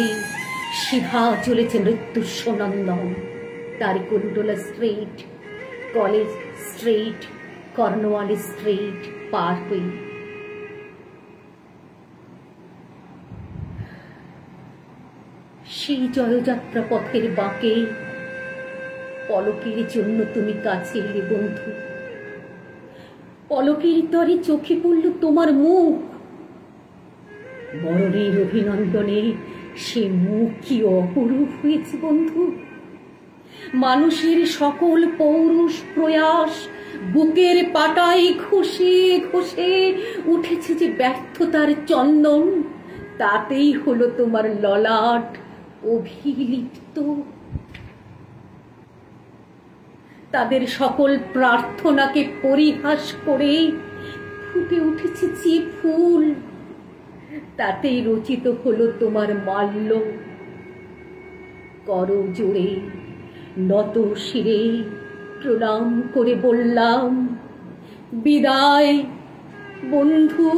সিধা চলেছে মৃত্যুস্বনন্দন। তারই Kolutola street, college street, Cornwall street পার হয়ে সেই জয়যাত্রা পথের বাঁকে পলকের জন্য তুমি কাছে এলে বন্ধু। পলকের তরে চোখে পড়ল তোমার মুখ। মরণের অভিনন্দনে সে মুখ কি অপরূপ হয়েছে বন্ধু। মানুষের সকল পৌরুষ প্রয়াস বুকের পাটায় ঘষে ঘষে উঠেছে যে ব্যর্থতার চন্দন, তাতেই হলো তোমার ললাট অভিলিপ্ত। তাদের সকল প্রার্থনাকে পরিহাস করে ফুটে উঠেছে যে ফুল, তাতেই রচিত হলো তোমার মাল্য। করো জোরে, নত শিরে প্রণাম করে বললাম, বিদায় বন্ধু,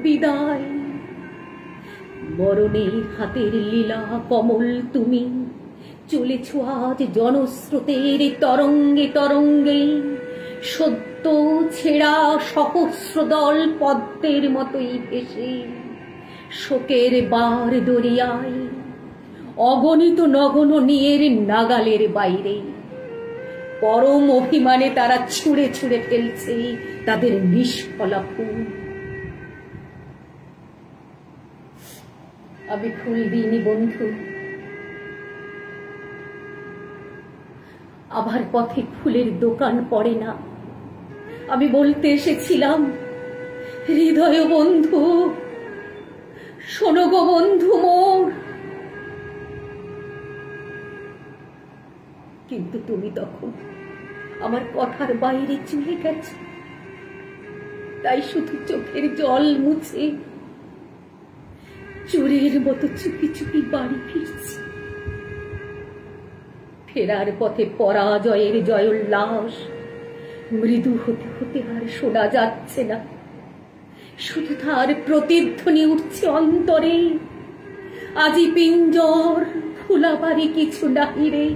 বিদায়। মরণের হাতের লীলা কমল তুমি, চলেছ আজ জনস্রোতের তরঙ্গে তরঙ্গে। সদ্য ছেঁড়া সহস্রদল পদ্মের মতোই ভেসে শোকের বার দরিয়ায়, অগণিত নগণ নিয়ের নাগালের বাইরে। পরম অভিমানে তারা ছুঁড়ে ছুঁড়ে ফেলছে তাদের নিষ্ফলা ফুল। আমি ফুল দিইনি বন্ধু, আবার পথে ফুলের দোকান পড়ে না। আমি বলতে এসেছিলাম, হৃদয় বন্ধু, শোনো গো বন্ধু মোর। কিন্তু তুমি তখন আমার কথার বাইরে চলে গেছো, তাই শুধু চোখের জল মুছে চোরের মতো চুপি চুপি বাড়ি ফিরছি। ফেরার পথে পরাজয়ের জয়োল্লাস মৃদু হতে হতে আর শোনা যাচ্ছে না, শুধু তার প্রতিধ্বনি উঠছে অন্তরে। আজি পিঞ্জর ফুলাবাড়ি কিছু নাহি রে।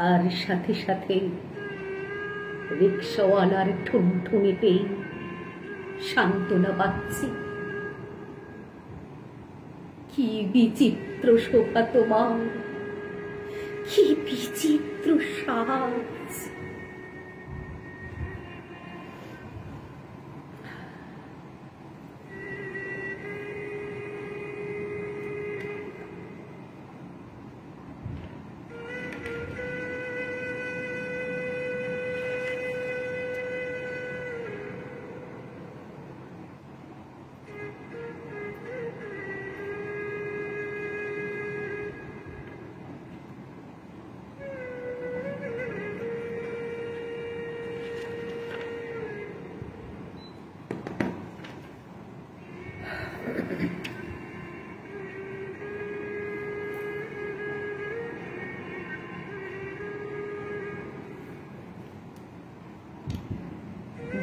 আর সাথে সাথে রিক্সাওয়ালার ঠুনঠুনিতেই সান্ত্বনা পাচ্ছি। কি বিচিত্র শোভা তোমার, কি বিচিত্র সাজ।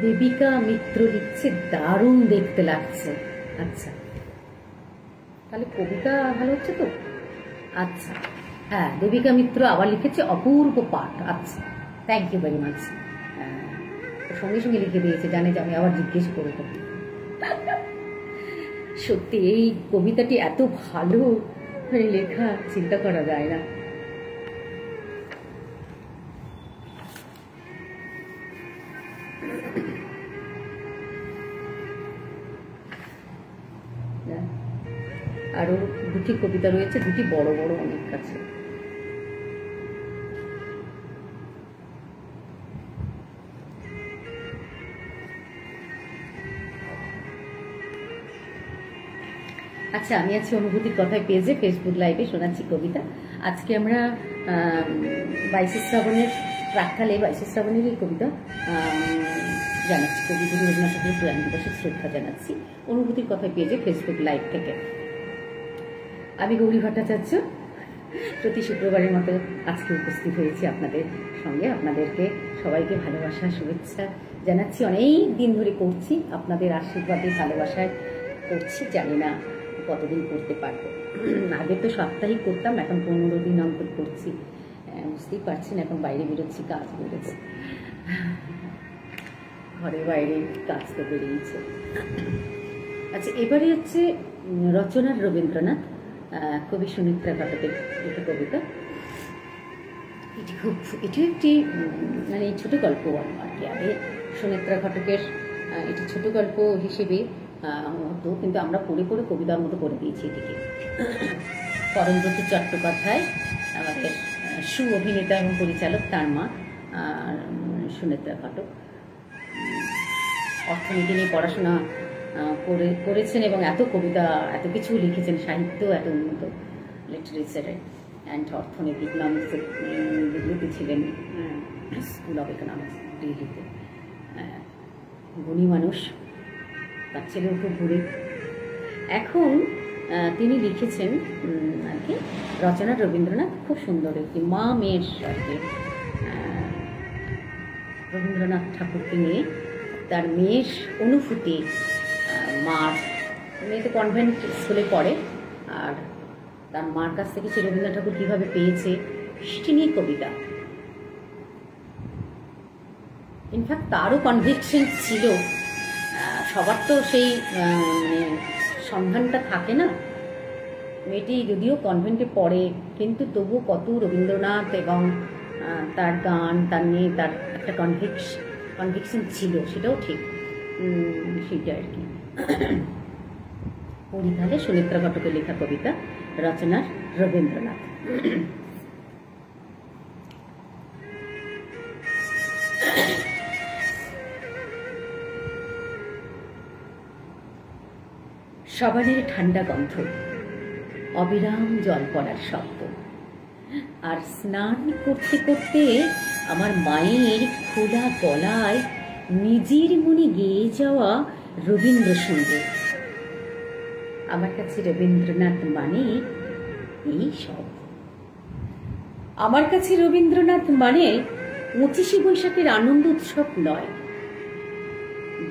দেবিকা মিত্র লিখছে, দারুণ দেখতে লাগছে। আচ্ছা, তাহলে কবিতা ভালো হচ্ছে তো। আচ্ছা, হ্যাঁ, দেবিকা মিত্র আবার লিখেছে অপূর্ব পাঠ। আচ্ছা, থ্যাংক ইউ ভেরি মাচ। সঙ্গে সঙ্গে লিখে দিয়েছে, জানে যে আমি আবার জিজ্ঞেস করবো। সত্যি এই কবিতাটি এত ভালো লেখা, চিন্তা করা যায় না। আরো দুটি কবিতা রয়েছে, দুটি বড় বড় অনেক কাছে। আচ্ছা, আমি আছি অনুভূতির কথায় পেজে, ফেসবুক লাইভে শোনাচ্ছি কবিতা। আজকে আমরা 22শে শ্রাবণের প্রাক্কালে 22শে শ্রাবণেরই কবিতা জানাচ্ছি। কবিগুরু রবীন্দ্রনাথ ঠাকুরের প্রয়াণ দিবসে শ্রদ্ধা জানাচ্ছি অনুভূতির কথায় পেজে, ফেসবুক লাইভ থেকে। আমি গৌরী ভট্টাচার্য প্রতি শুক্রবারের মতো আজকে উপস্থিত হয়েছি আপনাদের সঙ্গে। আপনাদেরকে সবাইকে ভালোবাসা শুভেচ্ছা জানাচ্ছি। অনেক দিন ধরে করছি, আপনাদের আশীর্বাদে ভালোবাসায় করছি। জানি না কতদিন করতে পারবো। আগে তো সাপ্তাহিক করতাম, এখন 15 দিন অন্তর করছি। বুঝতেই পারছেন, এখন বাইরে বেরোচ্ছি, কাজ বেরোচ্ছে, ঘরে বাইরে কাজ তো বেরিয়েছে। আচ্ছা, এবারে হচ্ছে রচনার রবীন্দ্রনাথ, কবি সুনেত্রা ঘটকের একটি কবিতা। এটি একটি মানে ছোট গল্প আর কি। আগে সুনেত্রা ঘটকের এটি ছোট গল্প হিসেবে হতো, কিন্তু আমরা পড়ে পড়ে কবিতার মতো করে দিয়েছি এটিকে। পরমব্রত চট্টোপাধ্যায় আমাদের সু অভিনেতা এবং পরিচালক, তার মা সুনেত্রা ঘটক অর্থনীতি নিয়ে পড়াশোনা করেছেন এবং এত কবিতা, এত কিছু লিখেছেন, সাহিত্য এত উন্নত, লিটারেচারে অ্যান্ড অর্থনীতি, ইকোনমিক্সের ডিগ্রিতে ছিলেন, স্কুল অফ ইকোনমিক্স দিল্লিতে। গুণী মানুষ, তার ছেলেও খুব ঘুরে। এখন তিনি লিখেছেন আর কি রচনার রবীন্দ্রনাথ, খুব সুন্দর একটি মা মেয়ের আর কি, রবীন্দ্রনাথ ঠাকুরকে নিয়ে তার মেয়ের অনুভূতি। মার মেয়ে তো কনভেন্ট স্কুলে পড়ে, আর তার মার কাছ থেকে সে রবীন্দ্রনাথ ঠাকুর কীভাবে পেয়েছে সেটি নিয়ে কবিতা। ইনফ্যাক্ট তারও কনভিকশন ছিল, সবার তো সেই মানে সন্ধানটা থাকে না। মেয়েটি যদিও কনভেন্টে পড়ে, কিন্তু তবুও কত রবীন্দ্রনাথ এবং তার গান, তার নিয়ে তার একটা কনভিকশন ছিল, সেটাও ঠিক। সেটা আর কি। পড়ি তাহলে সুনেত্রা ঘটকের লেখা কবিতা, রচনার রবীন্দ্রনাথ। সাবানের ঠান্ডা গন্ধ, অবিরাম জল পড়ার শব্দ, আর স্নান করতে করতে আমার মায়ের খোলা গলায় নিজের মনে গেয়ে যাওয়া রবীন্দ্রসঙ্গীত। আমার কাছে রবীন্দ্রনাথ মানে এই সব। আমার কাছে রবীন্দ্রনাথ মানে 25শে বৈশাখের আনন্দ উৎসব নয়,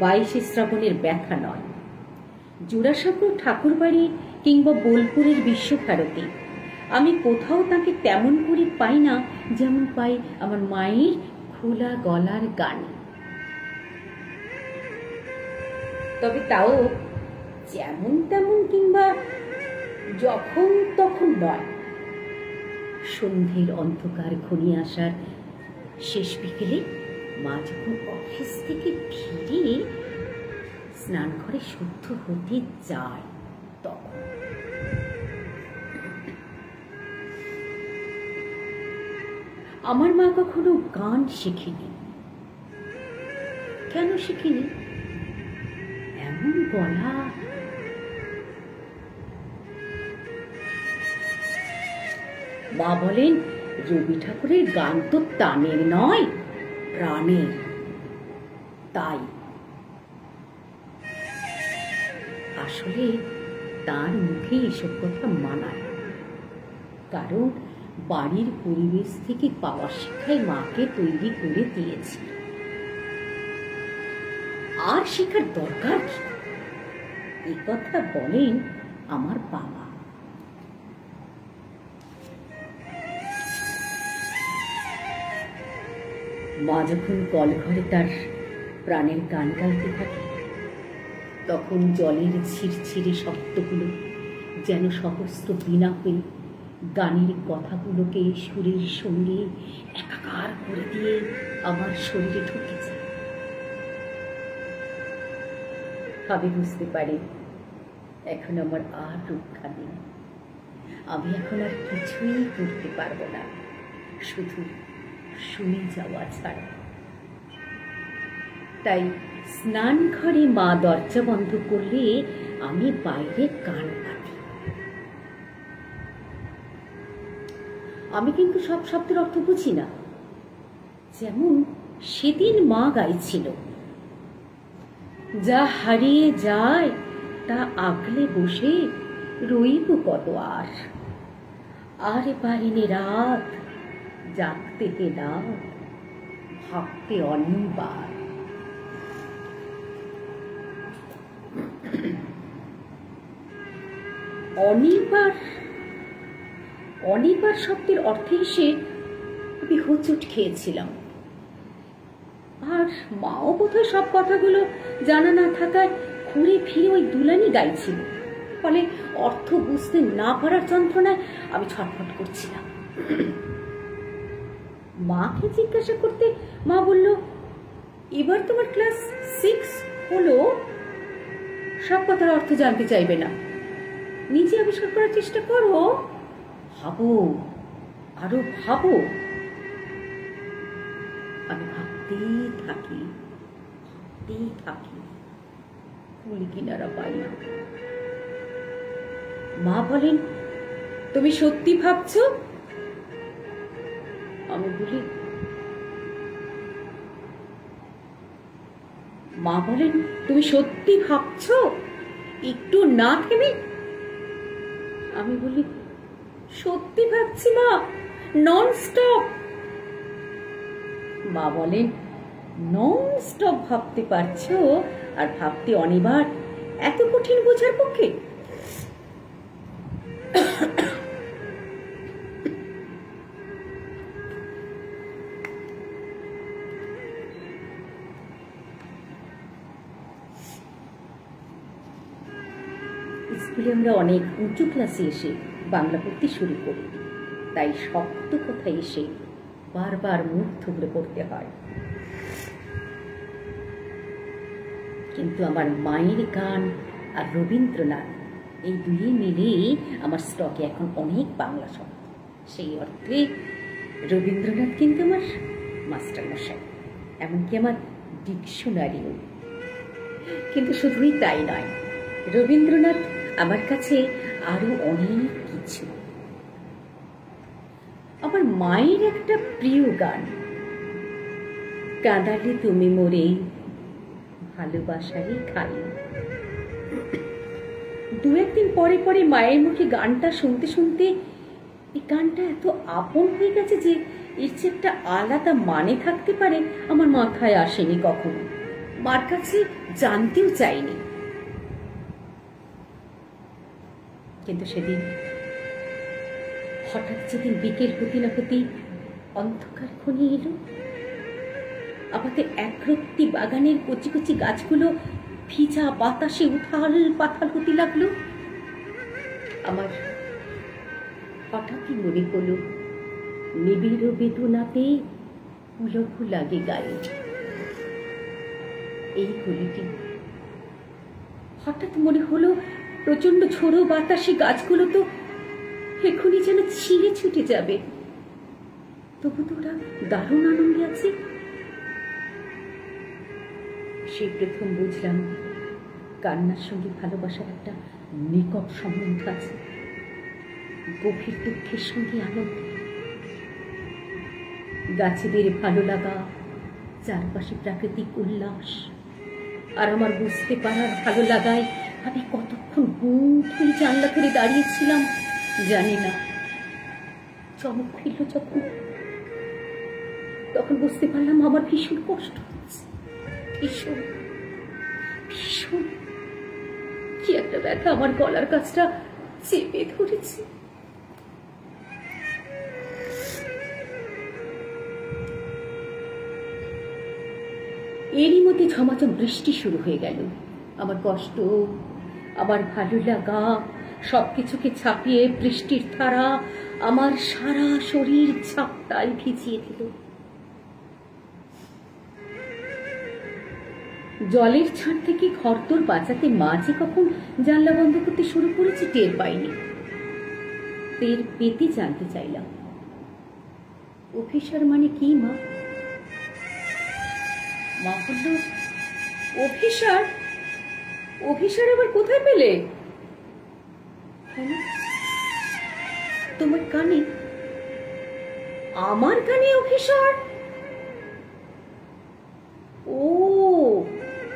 22শে শ্রাবণের ব্যথা নয়, জোড়াসাঁকো ঠাকুরবাড়ি কিংবা বোলপুরের বিশ্বভারতী। আমি কোথাও তাকে তেমন করে পাই না যেমন পাই আমার মায়ের খোলা গলার গানে। তবে তাও যেমন তেমন কিংবা যখন তখন নয়। সন্ধ্যের অন্ধকার ঘনিয়ে আসার শেষ বিকেলে মা যখন অফিস থেকে ফিরে স্নান করে শুদ্ধ হতে যায়, তখন আমার মা কখনো গান শিখিনি। কেন শিখিনি? এমন গলা, মা বলেন রবি ঠাকুরের গান তো তানের নয়, প্রাণের। তাই আসলে তার মুখে এসব কথা মানায়, কারণ বাড়ির পরিবেশ থেকে পাওয়া শিক্ষায় মাকে তৈরি করে দিয়েছি। আর শেখার দরকার কি, এ কথা বলেন আমার বাবা। মা যখন কলঘরে তার প্রাণের গান গাইতে থাকে, তখন জলের ছিরছিরে শব্দগুলো যেন সহস্র বীণা হয়ে গানের কথাগুলোকে সুরের সঙ্গে একাকার করে দিয়ে আমার শরীরে ঢুকে যায়। আমি বুঝতে পারি এখন আমার আর রক্ষা নেই, আমি এখন আর কিছুই করতে পারবো না, শুধু শুনে যাওয়া ছাড়া। তাই স্নান ঘরে মা দরজা বন্ধ করলে আমি বাইরে গান পাতি। আমি কিন্তু সব শব্দের অর্থ বুঝি না। যেমন সেদিন মা গাইছিল, যা হারিয়ে যায় তা আগলে বসে রইব কত আর, আর পারিনি রাত জাগতে কে রাত, ভাবতে অনিবার। অনিবার, অনিবার শব্দের অর্থে এসে আমি হোঁচট খেয়েছিলাম। আর মাও বোধহয় সব কথাগুলো জানা না থাকায় ঘুরে ফিরে ওই দুলানি গাইছিল, ফলে অর্থ বুঝতে না পারার যন্ত্রণায় আমি ছটফট করছিলাম। মাকে জিজ্ঞাসা করতে মা বলল, এবার তোমার ক্লাস 6 হলো, সব কথার অর্থ জানতে চাইবে না, নিজে আবিষ্কার করার চেষ্টা করো, ভাবো, আরো ভাবো। আমি ভাবতেই থাকি, ভাবতেই থাকি, কুল কিনারা পাই না। মা বলেন, তুমি সত্যি ভাবছো? আমি বলি, মা বলেন, তুমি সত্যি ভাবছো একটু না থেমে? আমি বলি, সত্যি ভাবছি মা, নন স্টপ। মা বলেন, নন স্টপ ভাবতে পারছো আর ভাবতে অনিবার এত কঠিন বোঝার পক্ষে? স্কুলে আমরা অনেক উঁচু ক্লাসে এসে বাংলা পড়তে শুরু করি, তাই শক্ত কথা এসে বারবার মুখ থুবড়ে পড়তে হয়। কিন্তু আমার মায়ের গান আর রবীন্দ্রনাথ, এই দুই মিলে আমার স্টকে এখন অনেক বাংলা শব্দ। সেই অর্থে রবীন্দ্রনাথ কিন্তু আমার মাস্টার মশাই, এমনকি আমার ডিকশনারিও। কিন্তু শুধুই তাই নয়, রবীন্দ্রনাথ আমার কাছে আরো অনেক কিছু। আমার মায়ের একটা প্রিয় গান, কাঁদালে তুমি মোরে ভালোবাসাই খাই। দু একদিন পরে পরে মায়ের মুখে গানটা শুনতে শুনতে এই গানটা এত আপন হয়ে গেছে যে এর যে একটা আলাদা মানে থাকতে পারে আমার মাথায় আসেনি কখনো, মার কাছে জানতেও চাইনি। কিন্তু সেদিন হঠাৎ যেদিন বিকেল হতে না হতেই অন্ধকার ঘনিয়ে এলো, আমাদের একরত্তি বাগানের কচি কচি গাছগুলো ভিজা বাতাসে উথাল পাথাল হতে লাগলো। আমার হঠাৎই মনে হলো নিবিড় বেদনাতে উলহ লাগে গায়ে। এই কলিটি হঠাৎ মনে হলো প্রচন্ড ঝোড়ো বাতাসে গাছগুলো তো এখনই যেন ছিঁড়ে ছুটে যাবে, তবু তো ওরা দারুণ আনন্দে আছে। সেই প্রথম বুঝলাম কান্নার সঙ্গে ভালোবাসার একটা নিকট সম্বন্ধ আছে, গভীর দুঃখের সঙ্গে আনন্দ। গাছেদের ভালো লাগা, চারপাশে প্রাকৃতিক উল্লাস, আর আমার বুঝতে পারার ভালো লাগায় আমি কতক্ষণ বুক হয়ে জানলা ধরে দাঁড়িয়েছিলাম জানি না। চমক ফিরল যখন, তখন বুঝতে পারলাম আমার ভীষণ কষ্ট হচ্ছে, ভীষণ ভীষণ কি একটা ব্যথা আমার গলার কাছটা চেপে ধরেছে। এরই মধ্যে ঝমাঝম বৃষ্টি শুরু হয়ে গেল। আমার কষ্ট, আমার ভালো লাগা সবকিছুকে ছাপিয়ে বৃষ্টির ধারা আমার সারা শরীর ঝাপটায় ভিজিয়ে দিল। জলের ছাঁট থেকে ঘরদোর বাঁচাতে মা যে কখন জানলা বন্ধ করতে শুরু করেছে টের পাইনি। টের পেতে জানতে চাইলাম, অফিসার মানে কি মা? মা বলল, অফিসার? অফিসার আবার কোথায় পেলে? তোমার কানে? আমার কানে অফিসার? ও,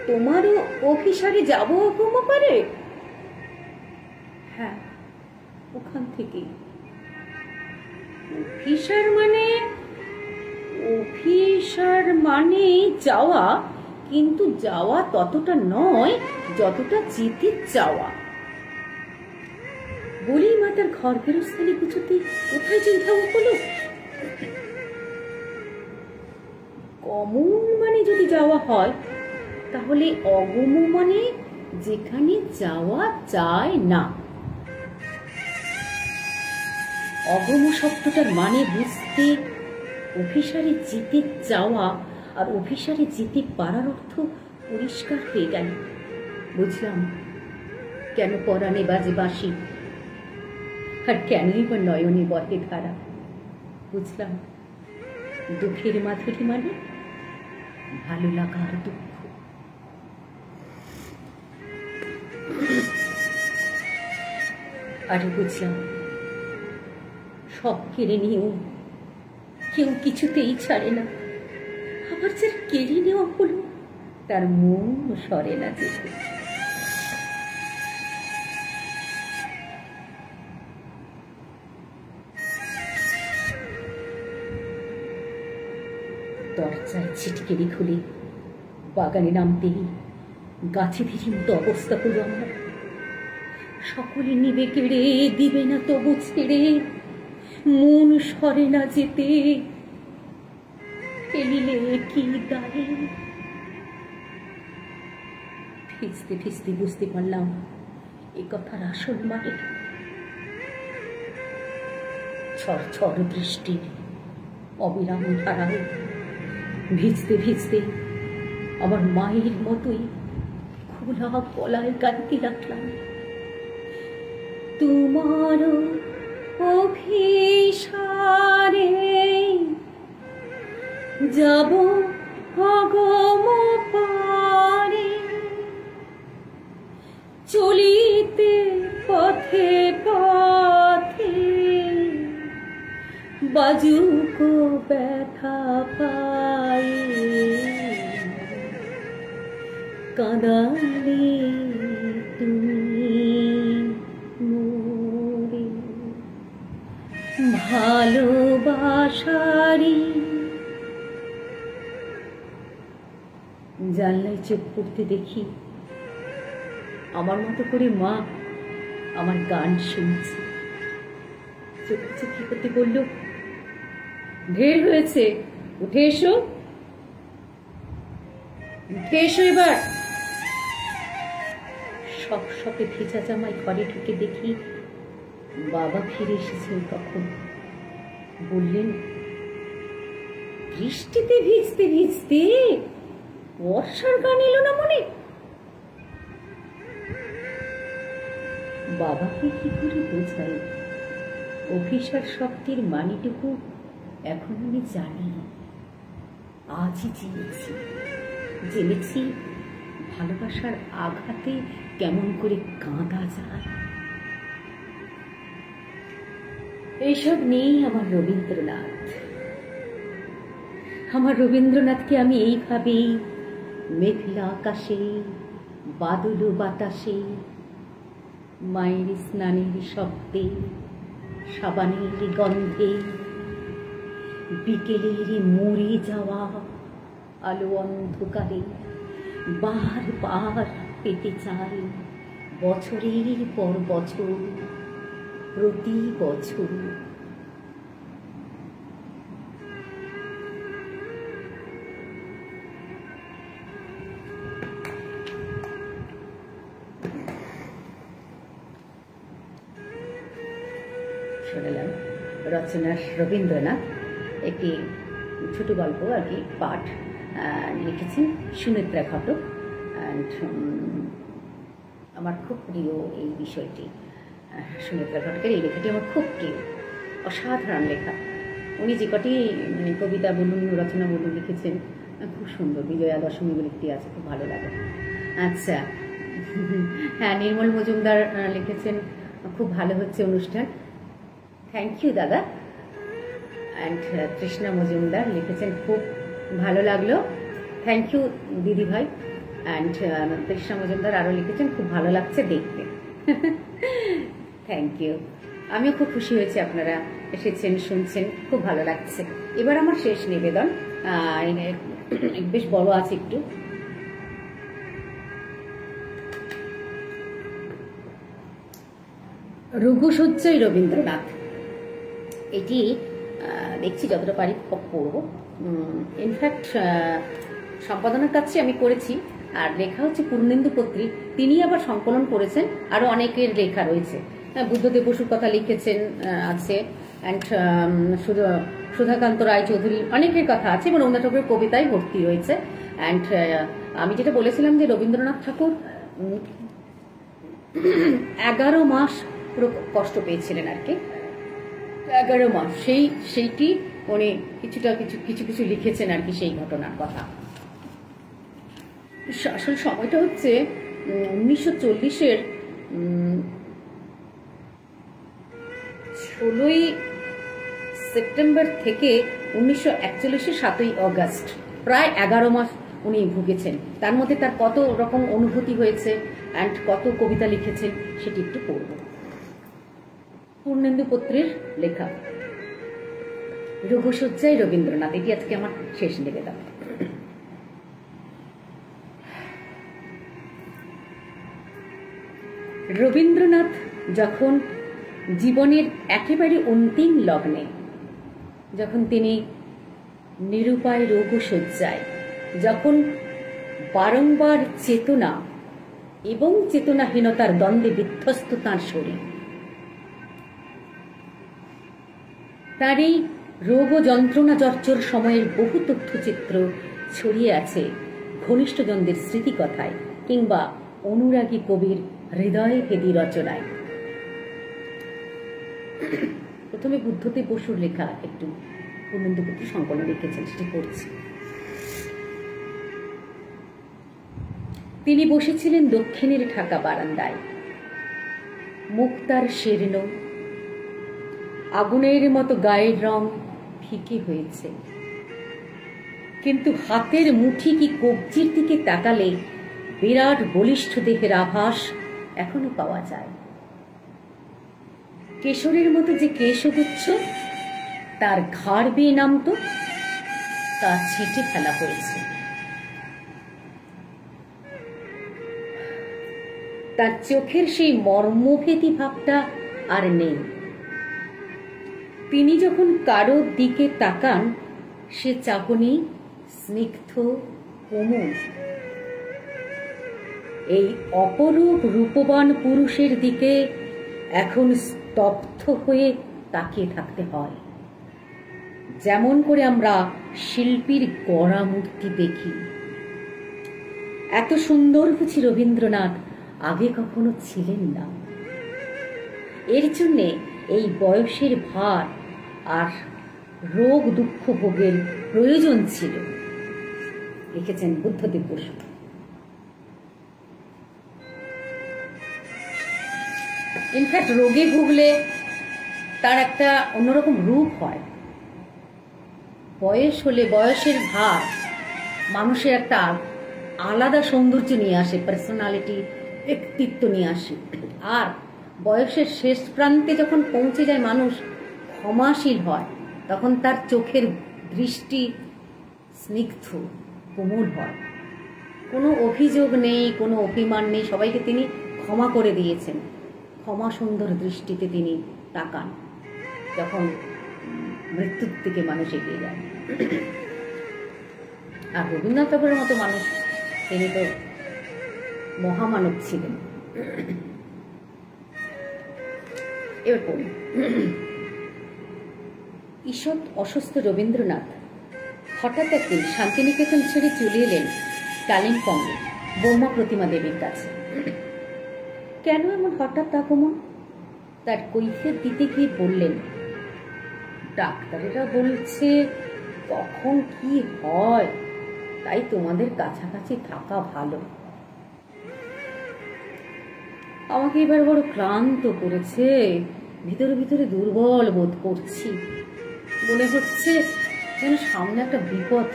তোমারও অফিসারে যাবো হুকুম করে? হ্যাঁ, ওখান থেকে। অফিসার মানে? অফিসার মানে যাওয়া, কিন্তু যাওয়া ততটা নয় যতটা যেতে চাওয়া। বলেই মা তার ঘর গেরস্থালি গুছোতে কোথায় চিন্তা হলো। গমন মানে যদি যাওয়া হয়, তাহলে অগম মানে যেখানে যাওয়া যায় না। অগম শব্দটার মানে বুঝতে অফিসারে যেতে যাওয়া আর অফিসারে যেতে পারার অর্থ পরিষ্কার হয়ে গেল। বুঝলাম কেন পরাণে বাজে বাঁশি আর কেনই বা নয়নে বহে ধারা। বুঝলাম দুঃখের মাধুরী মানে ভালো লাগা আর দুঃখ। আরে বুঝলাম সব কেড়ে নিয়েও কেউ কিছুতেই ছাড়ে না। আবার যার কেড়ে নেওয়া হলো তার মন সরে না যেতে। দরজায় ছিটকেরি খুলে বাগানে নামতেই গাছে ধীরে মতো অবস্থা হলো আমার। সকলে নিবে কেড়ে, দিবে না তবু ছেড়ে, মন সরে না যেতে, ফেলিলে কি দায়ে। ভিজতে ভিজতে বুঝতে পারলাম এ কথার আসল মানে। ঝড় ঝড় বৃষ্টি অবিরাম ধারায় ভিজতে ভিজতে আমার মায়ের মতোই খোলা গলায় গাইতে লাগলাম, তোমার অভিসারে যাব অগম পারে, চলিতে বাজুকো ব্যথা পায়ে কাঁদালে তুমি মোরে ভালোবাসারি। জানলায় চোখ পড়তে দেখি আমার মতো করে মা আমার গান শুনছে। চোখে চোখে করতে বলল, ঢের হয়েছে, উঠে এসো, উঠে এসো এবার। সব সপে ভেজা জামায় ঘরে ঢুকে দেখি বাবা ফিরে এসেছেন তখন। বললেন, বৃষ্টিতে ভিজতে ভিজতে বর্ষার গান এলো না মনে? বাবাকে কি করে বোঝাই অভিসার শব্দের মানেটুকু এখন আমি জানি। আজই জেনেছি ভালোবাসার আঘাতে কেমন করে কাঁদা যায়। এইসব নেই আমার রবীন্দ্রনাথ। আমার রবীন্দ্রনাথকে আমি এইভাবেই মেঘলা আকাশে, বাদল বাতাসে, মায়ের স্নানের শব্দে, সাবানের গন্ধে, বিকেলের মরে যাওয়া আলো অন্ধকারে বার বার পেতে চাই বছরের পর বছর, প্রতি বছর। শোনালাম রচনার রবীন্দ্রনাথ একটি ছোট গল্প আর কি পাঠ লিখেছেন সুনেত্রা ঘটক। অ্যান্ড আমার খুব প্রিয় এই বিষয়টি। সুনেত্রা ঘটকের এই লেখাটি আমার খুব প্রিয়, অসাধারণ লেখা। উনি যে কটি কবিতা বলুন, রচনা বলুন লিখেছেন, খুব সুন্দর। বিজয়া দশমী বলে একটি আছে, খুব ভালো লাগে। আচ্ছা, হ্যাঁ, নির্মল মজুমদার লিখেছেন, খুব ভালো হচ্ছে অনুষ্ঠান। থ্যাংক ইউ দাদা। অ্যান্ড তৃষ্ণা মজুমদার লিখেছেন, খুব ভালো লাগলো। থ্যাংক ইউ দিদি ভাই। অ্যান্ড তৃষ্ণা মজুমদার আরও লিখেছেন, খুব ভালো লাগছে দেখতে। Thank you. আমিও খুব খুশি হয়েছি আপনারা এসেছেন, শুনছেন, খুব ভালো লাগছে। এবার আমার শেষ নিবেদন, বেশ বড় আছে একটু। রঘুসজ্জায় রবীন্দ্রনাথ। এটি দেখছি যতটা পারি পড়ব। ইনফ্যাক্ট সম্পাদনার কাছে আমি করেছি, আর লেখা হচ্ছে পূর্ণেন্দু পত্রী। তিনি আবার সংকলন করেছেন, আরো অনেকের লেখা রয়েছে। বুদ্ধদেব বসুর কথা লিখেছেন আছে, অ্যান্ড সুধাকান্ত রায়চৌধুরী অনেকের কথা আছে, এবং রবীন্দ্রনাথ ঠাকুরের কবিতায় ভর্তি রয়েছে। অ্যান্ড আমি যেটা বলেছিলাম যে রবীন্দ্রনাথ ঠাকুর 11 মাস পুরো কষ্ট পেয়েছিলেন আর কি, 11 মাস। সেইটি উনি কিছু লিখেছেন আর কি, সেই ঘটনার কথা। আসল সময়টা হচ্ছে 1940-এর 16ই সেপ্টেম্বর থেকে 1941-এর 7ই অগস্ট, প্রায় 11 মাস উনি ভুগেছেন। তার মধ্যে তার কত রকম অনুভূতি হয়েছে অ্যান্ড কত কবিতা লিখেছেন সেটি একটু পড়ব। পূর্ণেন্দু পত্রীর লেখা রঘুসজ্জায় রবীন্দ্রনাথ, এটি আজকে আমার শেষ নিবেদন। রবীন্দ্রনাথ যখন জীবনের একেবারে অন্তিম লগ্নে, যখন তিনি নিরুপায় রঘুসজ্জায়, যখন বারংবার চেতনা এবং চেতনাহীনতার দ্বন্দ্বে বিধ্বস্ত তাঁর শরীর, তার এই রোগ ও যন্ত্রণা জর্জর সময়ের বহু তথ্যচিত্র ছড়িয়ে আছে ঘনিষ্ঠজনদের স্মৃতিকথায় কিংবা অনুরাগী কবির হৃদয়ে ভেদী রচনায়। প্রথমে বুদ্ধদেব বসুর লেখা একটু পূর্ণেন্দু পত্রী সংকলন লিখেছেন, সেটি পড়ছি। তিনি বসেছিলেন দক্ষিণের ঢাকা বারান্দায়, মুখ তার শীর্ণ, আগুনের মতো গায়ের রং ফিকে হয়েছে, কিন্তু হাতের মুঠি কি কবজির দিকে তাকালে বিরাট বলিষ্ঠ দেহের আভাস এখনো পাওয়া যায়। কেশরের মতো যে কেশগুচ্ছ তার ঘাড় বেয়ে নামত, তা ছেঁটে ফেলা হয়েছে। তার চোখের সেই মর্মভেদী ভাবটা আর নেই। তিনি যখন কারোর দিকে তাকান, সে চাহনি স্নিগ্ধ কোমল। এই অপরূপ রূপবান পুরুষের দিকে এখন স্তব্ধ হয়ে তাকিয়ে থাকতে হয়, যেমন করে আমরা শিল্পীর গড়া মূর্তি দেখি। এত সুন্দর বুঝি রবীন্দ্রনাথ আগে কখনো ছিলেন না। এর জন্যে এই বয়সের ভার আর রোগ দুঃখ ভোগের প্রয়োজন ছিল, লিখেছেন বুদ্ধদেব বসু। ইনফ্যাক্ট রোগে ভুগলে তার একটা অন্যরকম রূপ হয়। বয়স হলে বয়সের ভার মানুষের একটা আলাদা সৌন্দর্য নিয়ে আসে, পার্সোনালিটি, ব্যক্তিত্ব নিয়ে আসে। আর বয়সের শেষ প্রান্তে যখন পৌঁছে যায় মানুষ, ক্ষমাশীল হয়, তখন তার চোখের দৃষ্টি স্নিগ্ধ কোমল হয়। কোনো অভিযোগ নেই, কোনো অভিমান নেই, সবাইকে তিনি ক্ষমা করে দিয়েছেন। ক্ষমা সুন্দর দৃষ্টিতে তিনি তাকান যখন মৃত্যুর দিকে মানুষ এগিয়ে যায়। আর রবীন্দ্রনাথ ঠাকুরের মতো মানুষ, তিনি তো মহামানব ছিলেন। এবার পড়ুন। ঈষৎ অসুস্থ রবীন্দ্রনাথ হঠাৎ একদিন শান্তিনিকেতন ছেড়ে চলে এলেন কালিম্পংয়ে বৌমা প্রতিমা দেবীর কাছে। কেন এমন হঠাৎ আগমন, তার কৈফিয়ত দিতে গিয়ে বললেন, ডাক্তারেরা বলছে কখন কি হয়, তাই তোমাদের কাছাকাছি থাকা ভালো। আমাকে এবার বড় ক্লান্ত করেছে, ভিতরে ভিতরে দুর্বল বোধ করছি, মনে হচ্ছে যেন সামনে একটা বিপদ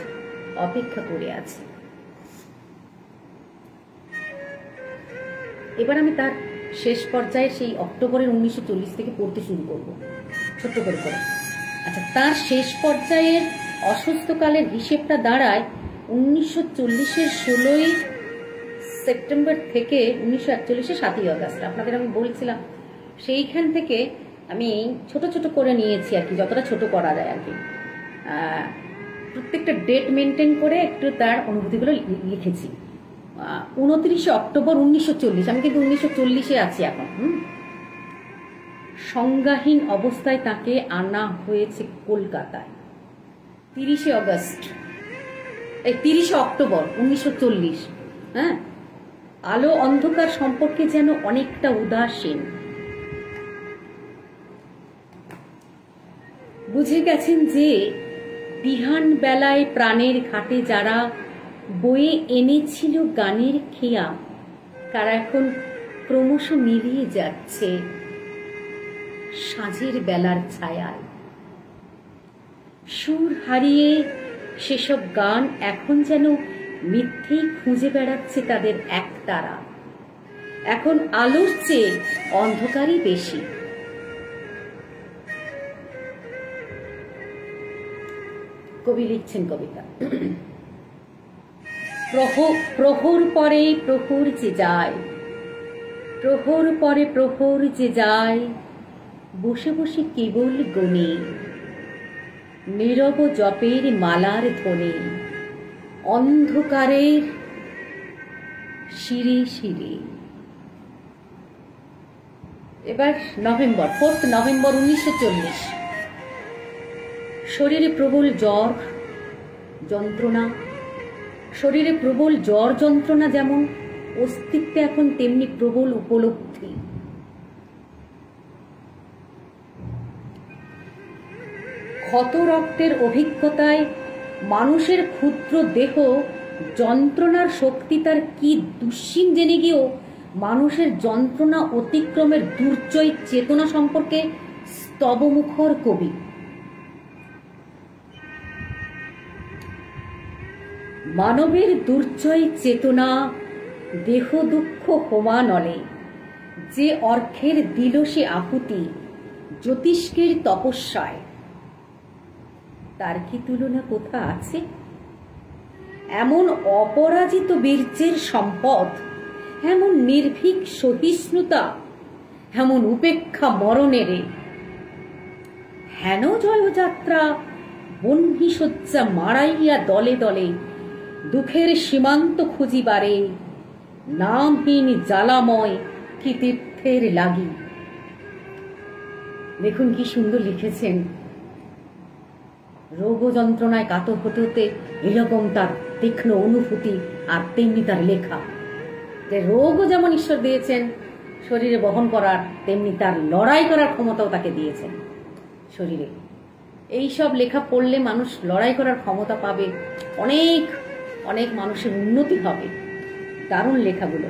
অপেক্ষা করে আছে। এবার আমি তার শেষ পর্যায়ে সেই অক্টোবরের 1940 থেকে পড়তে শুরু করব, ছোট্ট করে করে। আচ্ছা, তার শেষ পর্যায়ের অসুস্থকালের হিসেবটা দাঁড়ায় 1940-এর 16ই সেপ্টেম্বর থেকে 1941-এর 7ই আগস্ট। আপনাদের আমি বলছিলাম, সেইখান থেকে আমি ছোট ছোট করে নিয়েছি আর কি, যতটা ছোট করা যায় আর কি। প্রত্যেকটা ডেট মেনটেন করে একটু তার অনুভূতিগুলো লিখেছি। 29 অক্টোবর 1940, আমি কিন্তু 1940-এ আছি এখন। সংজ্ঞাহীন অবস্থায় তাকে আনা হয়েছে কলকাতায়। 30 অক্টোবর 1940। হ্যাঁ, আলো অন্ধকার সম্পর্কে যেন অনেকটা উদাসীন। বুঝে গেছেন যে বিহান বেলায় প্রাণের ঘাটে যারা বয়ে এনেছিল গানের খেয়া, তারা এখন ক্রমশ মিলিয়ে যাচ্ছে সাঁঝের বেলার ছায়ায়। সুর হারিয়ে সেসব গান এখন যেন মিথ্যেই খুঁজে বেড়াচ্ছে তাদের একতারা। এখন আলোর চেয়ে অন্ধকারই বেশি। কবি লিখছেন কবিতা, প্রহর পরে প্রহর যে যায়, প্রহর পরে প্রহর যে যায়, বসে বসে কেবল গণে, নীরব জপের মালার ধ্বনি, অন্ধকারের শিরে শিরে। এবার নভেম্বর, 4 নভেম্বর 1940। শরীরে প্রবল জ্বর যন্ত্রণা, শরীরে প্রবল জ্বর যন্ত্রণা যেমন অস্তিত্বে এখন তেমনি প্রবল উপলব্ধি। ক্ষত রক্তের অভিজ্ঞতায় মানুষের ক্ষুদ্র দেহ যন্ত্রণার শক্তি তার কি দুঃসীম জেনে গিয়েও মানুষের যন্ত্রণা অতিক্রমের দুর্জয় চেতনা সম্পর্কে স্তবমুখর কবি। মানবের দুর্জয় চেতনা দেহ দুঃখ হোমা নলে, যে অর্ঘের দিল সে আহুতি জ্যোতিষ্কের তপস্যায়, তার কি তুলনা কোথা আছে? এমন অপরাজিত বীর্যের সম্পদ, এমন নির্ভীক সহিষ্ণুতা, এমন উপেক্ষা মরণেরে, হেন জয়যাত্রা বহ্নিশয্যা মাড়াইয়া দলে দলে দুঃখের সীমান্ত খুঁজিবারে, নামহীন জ্বালাময় কি তীর্থের লাগি। দেখুন কি সুন্দর লিখেছেন। রোগ যন্ত্রণায় কাতর হতে হতে এরকম তার তীক্ষ্ণ অনুভূতি, আর তেমনি তার লেখা। যে রোগও যেমন ঈশ্বর দিয়েছেন শরীরে বহন করার, তেমনি তার লড়াই করার ক্ষমতাও তাকে দিয়েছেন শরীরে। এই সব লেখা পড়লে মানুষ লড়াই করার ক্ষমতা পাবে, অনেক অনেক মানুষের উন্নতি হবে। দারুণ লেখাগুলো।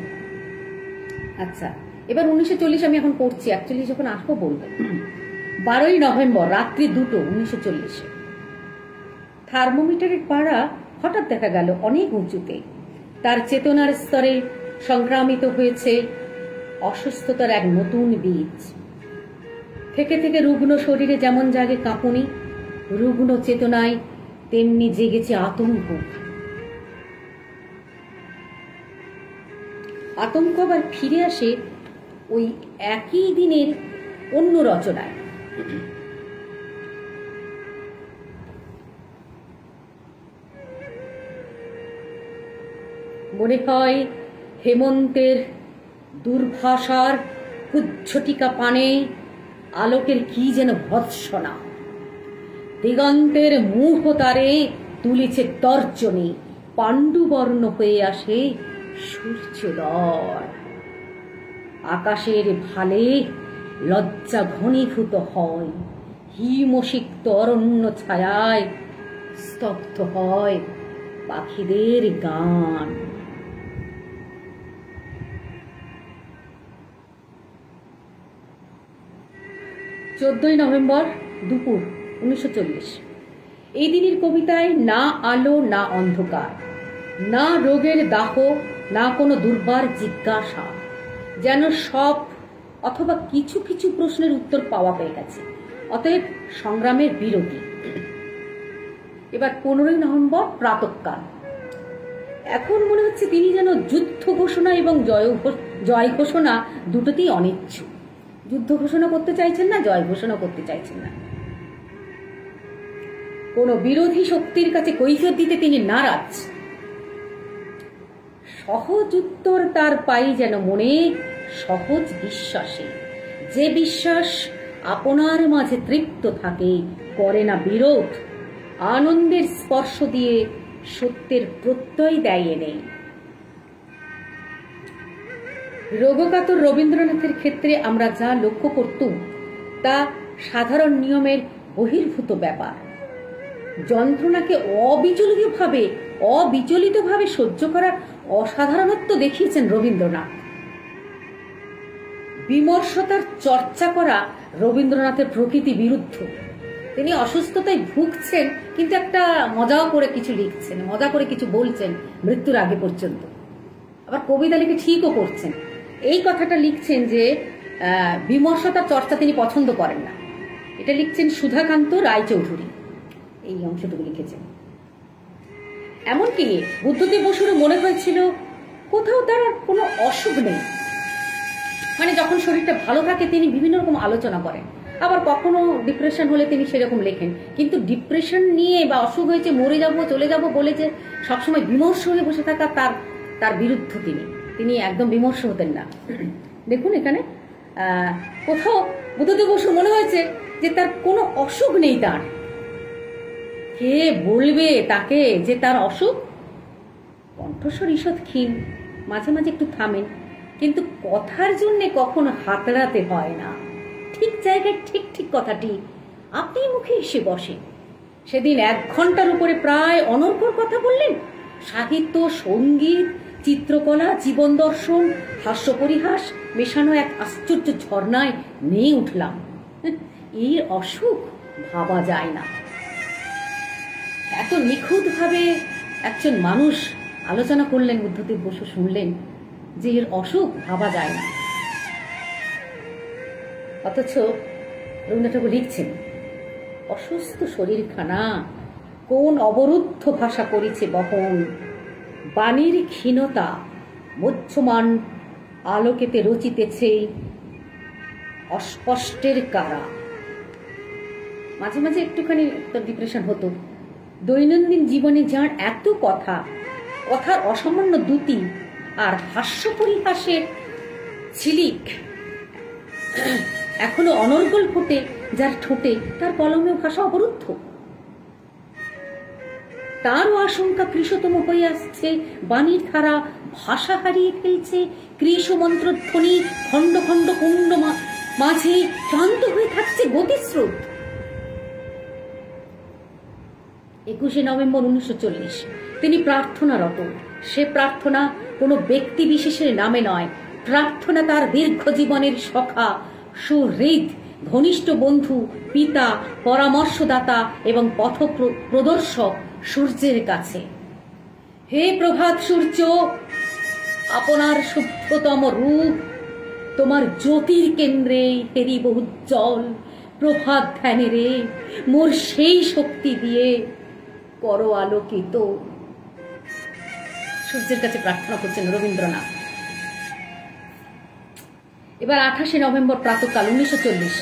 আচ্ছা, এবার 1940 আমি এখন পড়ছি, অ্যাকচুয়ালি যখন আসবো বলবো। 12ই নভেম্বর রাত্রি 2টো 1940। থার্মোমিটারের পাড়া হঠাৎ দেখা গেল অনেক উঁচুতে। তার চেতনার স্তরে সংক্রামিত হয়েছে অসুস্থতার এক নতুন বীজ। থেকে থেকে রুগ্ন শরীরে যেমন জাগে কাঁপুনি, রুগ্ন চেতনায় তেমনি জেগেছে আতঙ্ক। আতঙ্ক আবার ফিরে আসে ওই একই দিনের অন্য রচনায়। মনে হয় হেমন্তের দুর্ভাষার কুজ্ঝটিকা পানে আলোকের কি যেন ভৎসনা। দিগন্তের মুহ তারে তুলেছে তর্জনী, পাণ্ডুবর্ণ হয়ে আসে সূর্যোদয়। আকাশের ভালে লজ্জা ঘনীভূত হয়, হিমসিক্ত অরণ্য ছায়ায় স্তব্ধ হয় পাখিদের গান। 14ই নভেম্বর দুপুর 1940। এই দিনের কবিতায় না আলো না অন্ধকার, না রোগের দাহ, না কোনো দুর্বার জিজ্ঞাসা। যেন সব অথবা কিছু কিছু প্রশ্নের উত্তর পাওয়া হয়ে গেছে। অতএব সংগ্রামের বিরতি। এবার 15ই নভেম্বর প্রাতঃকাল। এখন মনে হচ্ছে তিনি যেন যুদ্ধ ঘোষণা এবং জয় ঘোষণা দুটোতেই অনিচ্ছুক। যুদ্ধ ঘোষণা করতে চাইছেন না, জয় ঘোষণা করতে চাইছেন না। কোন বিরোধী শক্তির কাছে কৈফিয়ত দিতে তিনি নারাজ। সহজ উত্তর তার পাই যেন মনে সহজ বিশ্বাসে, যে বিশ্বাস আপনার মাঝে তৃপ্ত থাকে, করে না বিরোধ, আনন্দের স্পর্শ দিয়ে সত্যের প্রত্যয় দেয় নেই। রোগকাতর রবীন্দ্রনাথের ক্ষেত্রে আমরা যা লক্ষ্য করতুম তা সাধারণ নিয়মের বহির্ভূত ব্যাপার। যন্ত্রণাকে অবিচলিতভাবে সহ্য করার অসাধারণত্ব দেখিয়েছেন রবীন্দ্রনাথ। বিমর্ষতার চর্চা করা রবীন্দ্রনাথের প্রকৃতি বিরুদ্ধ। তিনি অসুস্থতায় ভুগছেন, কিন্তু একটা মজা করে কিছু লিখছেন, মজা করে কিছু বলছেন মৃত্যুর আগে পর্যন্ত। আবার কবিতা লিখে ঠিকও করছেন। এই কথাটা লিখছেন যে বিমর্ষতার চর্চা তিনি পছন্দ করেন না। এটা লিখছেন সুধাকান্ত রায়চৌধুরী, এই অংশটুকু লিখেছেন। এমনকি বুদ্ধদেব বসুরও মনে হয়েছিল কোথাও তার কোনো অসুখ নেই। মানে যখন শরীরটা ভালো থাকে তিনি বিভিন্ন রকম আলোচনা করেন, আবার কখনো ডিপ্রেশন হলে তিনি সেরকম লেখেন। কিন্তু ডিপ্রেশন নিয়ে বা অসুখ হয়েছে, মরে যাব চলে যাব বলে যে সবসময় বিমর্ষ হয়ে বসে থাকা তার বিরুদ্ধ। তিনি একদম বিমর্ষ হতেন না। দেখুন এখানে কোথাও বুদ্ধদেব বসু মনে হয়েছে যে তার কোনো অসুখ নেই। তার কে বলবে তাকে যে তার অসুখ? কণ্ঠস্বর ঈষৎ ক্ষীণ, মাঝে মাঝে একটু থামেন, কিন্তু কথার জন্য কখনো হাতড়াতে হয় না। ঠিক জায়গায় ঠিক ঠিক কথাটি আপনি মুখে এসে বসে। সেদিন 1 ঘন্টার উপরে প্রায় অনর্গল কথা বললেন। সাহিত্য, সঙ্গীত, চিত্রকলা, জীবন দর্শন, হাস্য পরিহাস মেশানো এক আশ্চর্য ঝর্ণায় নেয়ে উঠলাম। এর অসুখ ভাবা যায় না। এত নিখুঁতভাবে একজন মানুষ আলোচনা করলেন, বুদ্ধদেব বসু শুনলেন যে এর অসুখ ভাবা যায় না, অথচ রবীন্দ্রনাথ ঠাকুর লিখছেন অসুস্থ শরীরখানা কোন অবরুদ্ধ ভাষা করেছে বহন, বাণীর ক্ষীণতা মধ্যমান আলোকেতে রচিতেছে অস্পষ্টের কারা। মাঝে মাঝে একটুখানি ডিপ্রেশন হতো। দৈনন্দিন জীবনে যার এত কথার অসামান্য দ্যুতি আর হাস্য পরিহাসের ছিলিক এখনো অনর্গল ফোটে যার ঠোঁটে, তার কলমে ভাষা অবরুদ্ধ। তারও আশঙ্কা কৃষতম হয়ে আসছে, বাণীর ধারা ভাষা হারিয়ে ফেলছে, কৃষ মন্ত্রধ্বনি খণ্ড খণ্ড কুণ্ড মাঝে ক্লান্ত হয়ে থাকছে গতিস্রোত। 21শে নভেম্বর 1940 তিনি প্রার্থনারত। সে প্রার্থনা কোনো ব্যক্তি বিশেষের নামে নয়, প্রার্থনা তার দীর্ঘ জীবনের সখা, সুহৃদ, ঘনিষ্ঠ বন্ধু, পিতা, পরামর্শদাতা এবং পথ প্রদর্শক সূর্যের কাছে। হে প্রভাত সূর্য, আপনার শুদ্ধতম রূপ, তোমার জ্যোতির কেন্দ্রে হেরি বহুজ্জ্বল প্রভাত ধ্যানে রে, মোর সেই শক্তি দিয়ে করো আলোকিত। সূর্যের কাছে প্রার্থনা করছেন রবীন্দ্রনাথ। এবার 28শে নভেম্বর প্রাতঃকাল 1940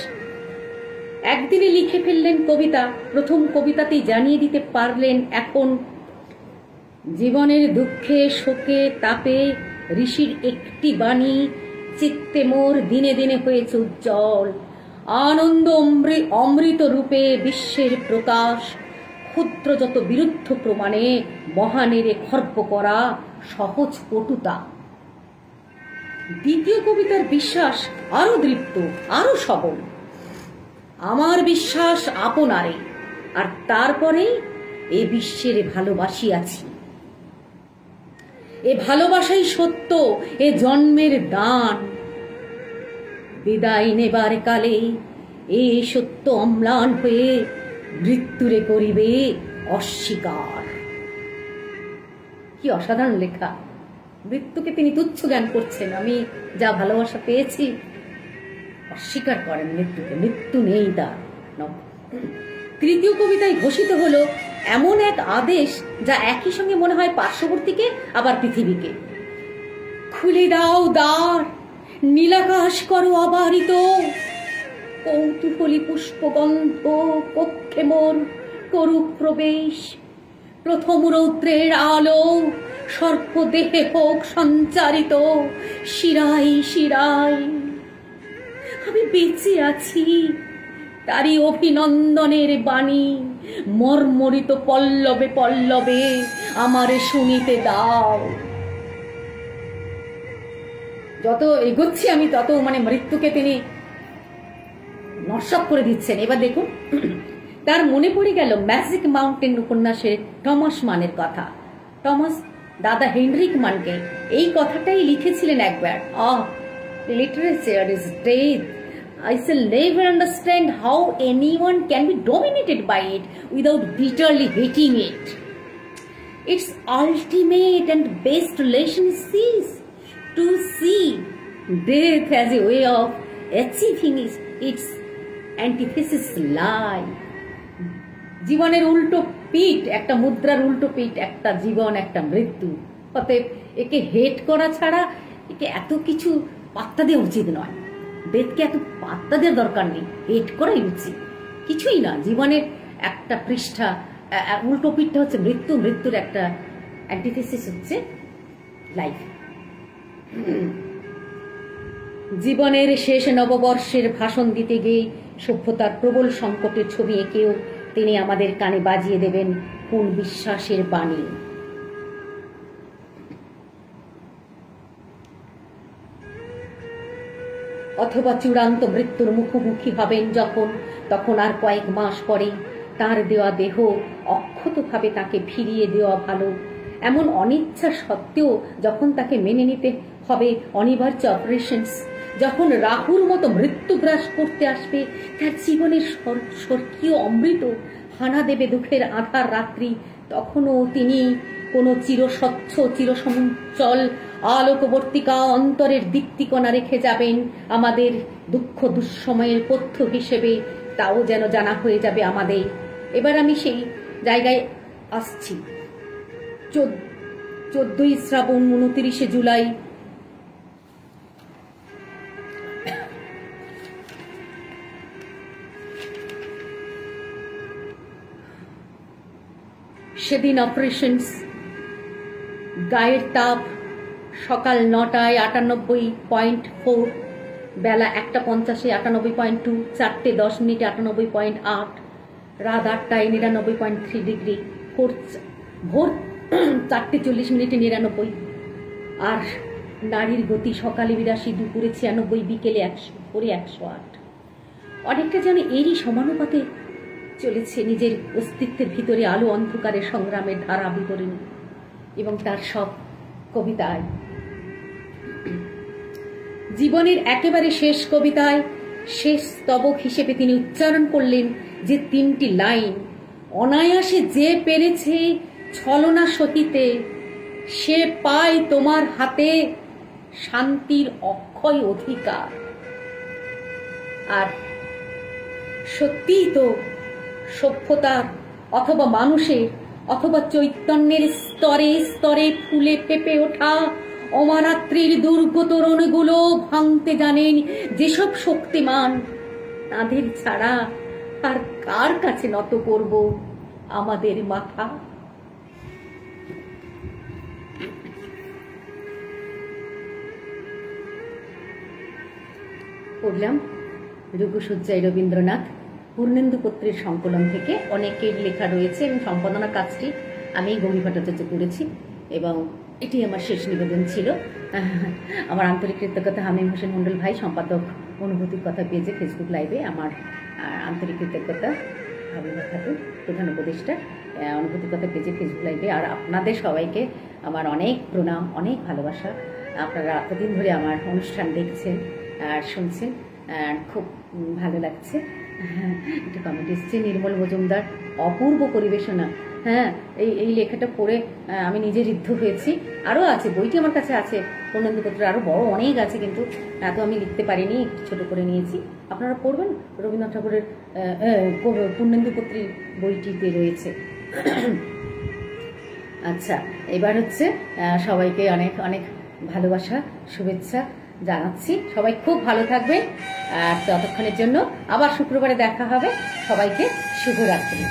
একদিনে লিখে ফেললেন কবিতা। প্রথম কবিতাতেই জানিয়ে দিতে পারলেন এখন জীবনের দুঃখে শোকে তাপে ঋষির একটি বাণী চিত্তে মোর দিনে দিনে হয়েছে উজ্জ্বল, আনন্দ অমৃত রূপে বিশ্বের প্রকাশ, ক্ষুদ্র যত বিরুদ্ধ প্রমাণে মহানেরে খর্ব করা সহজ পটুতা। দ্বিতীয় কবিতার বিশ্বাস আরো দৃপ্ত, আরো সবল। আমার বিশ্বাস আপনারে, আর তারপরে এ বিশ্বের ভালোবাসিয়াছি, এ ভালোবাসাই সত্য, এ জন্মের দান। বিদায় নেবার কালে এ সত্য অম্লান হয়ে মৃত্যুরে করিবে অস্বীকার। কি অসাধারণ লেখা! মৃত্যুকে তিনি তুচ্ছ জ্ঞান করছেন। আমি যা ভালোবাসা পেয়েছি, অস্বীকার করেন মৃত্যুকে, মৃত্যু নেই তার। তৃতীয় কবিতায় ঘোষিত হলো এমন এক আদেশ যা একই সঙ্গে মনে হয় পার্শ্ববর্তীকে আবার পৃথিবীকে। খুলে দাও দ্বার, নীলাকাশ করো অবারিত, কৌতূহলী পুষ্পগন্ধ কক্ষে মোর করুক প্রবেশ, প্রথম রৌদ্রের আলো সর্পদেহে হোক সঞ্চারিত, শিরায় শিরায় আমি বেঁচে আছি, তারই অভিনন্দনের বাণী মর্মরিত পল্লবে পল্লবে আমারে শুনিতে দাও। যত এগোচ্ছি আমি তত মৃত্যুকে তিনি নস্যাৎ করে দিচ্ছেন। এবার দেখুন, তার মনে পড়ে গেল ম্যাজিক মাউন্টেন উপন্যাসের টমাস মানের কথা। টমাস দাদা হেনরিক মানকে এই কথাটাই লিখেছিলেন একবার, literature is death, I shall never understand how anyone can be dominated by it without bitterly hating it. Its ultimate and best relation is to see death as a way of achieving its antithesis lie. জীবনের উল্টো পিঠ, একটা মুদ্রার উল্টো পিঠ, একটা জীবন একটা মৃত্যু। অতএব একে হেট করা ছাড়া একে এত কিছু পাত্তা দেওয়া উচিত নয়। ডেথকে এত পাত্তা দেওয়ার দরকার নেই, হেট করাই উচিত। কিছুই না, জীবনের একটা পৃষ্ঠা, উল্টো পিঠটা হচ্ছে মৃত্যু, মৃত্যুর একটা অ্যান্টিথেসিস হচ্ছে লাইফ। জীবনের শেষ নববর্ষের ভাষণ দিতে গিয়ে সভ্যতার প্রবল সংকটের ছবি এঁকেও তিনি আমাদের কানে বাজিয়ে দেবেন কোন বিশ্বাসের বাণী। অথবা চূড়ান্ত মৃত্যুর মুখোমুখি হবেন যখন, তখন আর কয়েক মাস পরে তার দেওয়া দেহ অক্ষতভাবে তাকে ফিরিয়ে দেওয়া ভালো, এমন অনিচ্ছা সত্ত্বেও যখন তাকে মেনে নিতে হবে অনিবার্য অপারেশনস, যখন রাহুর মতো মৃত্যু গ্রাস করতে আসবে, তার জীবনের স্বর্গীয় অমৃত হানা দেবে দুঃখের আধার রাত্রি, তখনও তিনি কোনো চিরস্বচ্ছ চিরসমুজ্জ্বল আলোকবর্তিকা অন্তরের দীপ্তিকণা রেখে যাবেন আমাদের দুঃখ দুঃসময়ের পথ্য হিসেবে, তাও যেন জানা হয়ে যাবে আমাদের। এবার আমি সেই জায়গায় আসছি। 14ই শ্রাবণ, 29শে জুলাই, সেদিন অপারেশনস, গায়ের তাপ সকাল 9টায় 98.4, বেলা 1টা 50-এ 98.2, 4:10 98.8, রাত 8টায় 99.3 ডিগ্রি, ভোর 4:40 99, আর নারীর গতি সকালে 82, দুপুরে 96, বিকেলে 100, ভোরে 108। অনেকটা যেন এরই সমানুপাতে চলেছে নিজের অস্তিত্বের ভিতরে আলো অন্ধকারের সংগ্রামের ধারা বিবরণী। এবং তার সব কবিতায়, জীবনের একেবারে শেষ কবিতায় শেষ স্তবক হিসেবে তিনি উচ্চারণ করলেন যে 3টি লাইন, অনায়াসে যে পেরেছে ছলনা সহিতে, সে পায় তোমার হাতে শান্তির অক্ষয় অধিকার। আর সত্যিই তো সভ্যতার অথবা মানুষের অথবা চৈতন্যের স্তরে স্তরে ফুলে পেঁপে ওঠা অমারাত্রির দুর্গ তোরণগুলো ভাঙতে জানেন যেসব শক্তিমান, তাদের ছাড়া আর কার কাছে নত করব আমাদের মাথা? পড়লাম রঘুশয্যায় রবীন্দ্রনাথ, পূর্ণেন্দু পত্রের সংকলন থেকে। অনেকের লেখা রয়েছে এবং সম্পাদনা কাজটি আমি গৌরী ভট্টাচার্য করেছি, এবং এটি আমার শেষ নিবেদন ছিল। আমার আন্তরিক কৃতজ্ঞতা হামিম হোসেন মন্ডল ভাই, সম্পাদক অনুভূতির কথা পেয়েছে ফেসবুক লাইভে। আমার আন্তরিক কৃতজ্ঞতা হাবিবা খাতুন, প্রধান উপদেষ্টা, অনুভূতির কথা পেয়েছে ফেসবুক লাইভে। আর আপনাদের সবাইকে আমার অনেক প্রণাম, অনেক ভালোবাসা। আপনারা এতদিন ধরে আমার অনুষ্ঠান দেখছেন আর শুনছেন, খুব ভালো লাগছে। একটা কমেন্ট এসছে, নির্মল মজুমদার, অপূর্ব পরিবেশনা। হ্যাঁ, এই লেখাটা পড়ে আমি নিজে ঋদ্ধ হয়েছি। আরও আছে, বইটি আমার কাছে আছে, পূর্ণেন্দু পত্রের আরও বড় অনেক আছে, কিন্তু এত আমি লিখতে পারিনি, একটু ছোট করে নিয়েছি। আপনারা পড়বেন, রবীন্দ্রনাথ ঠাকুরের পূর্ণেন্দু পত্রের বইটিতে রয়েছে। আচ্ছা, এবার হচ্ছে সবাইকে অনেক অনেক ভালোবাসা, শুভেচ্ছা জানাচ্ছি। সবাই খুব ভালো থাকবেন, আর ততক্ষণের জন্য আবার শুক্রবারে দেখা হবে। সবাইকে শুভরাত্রি।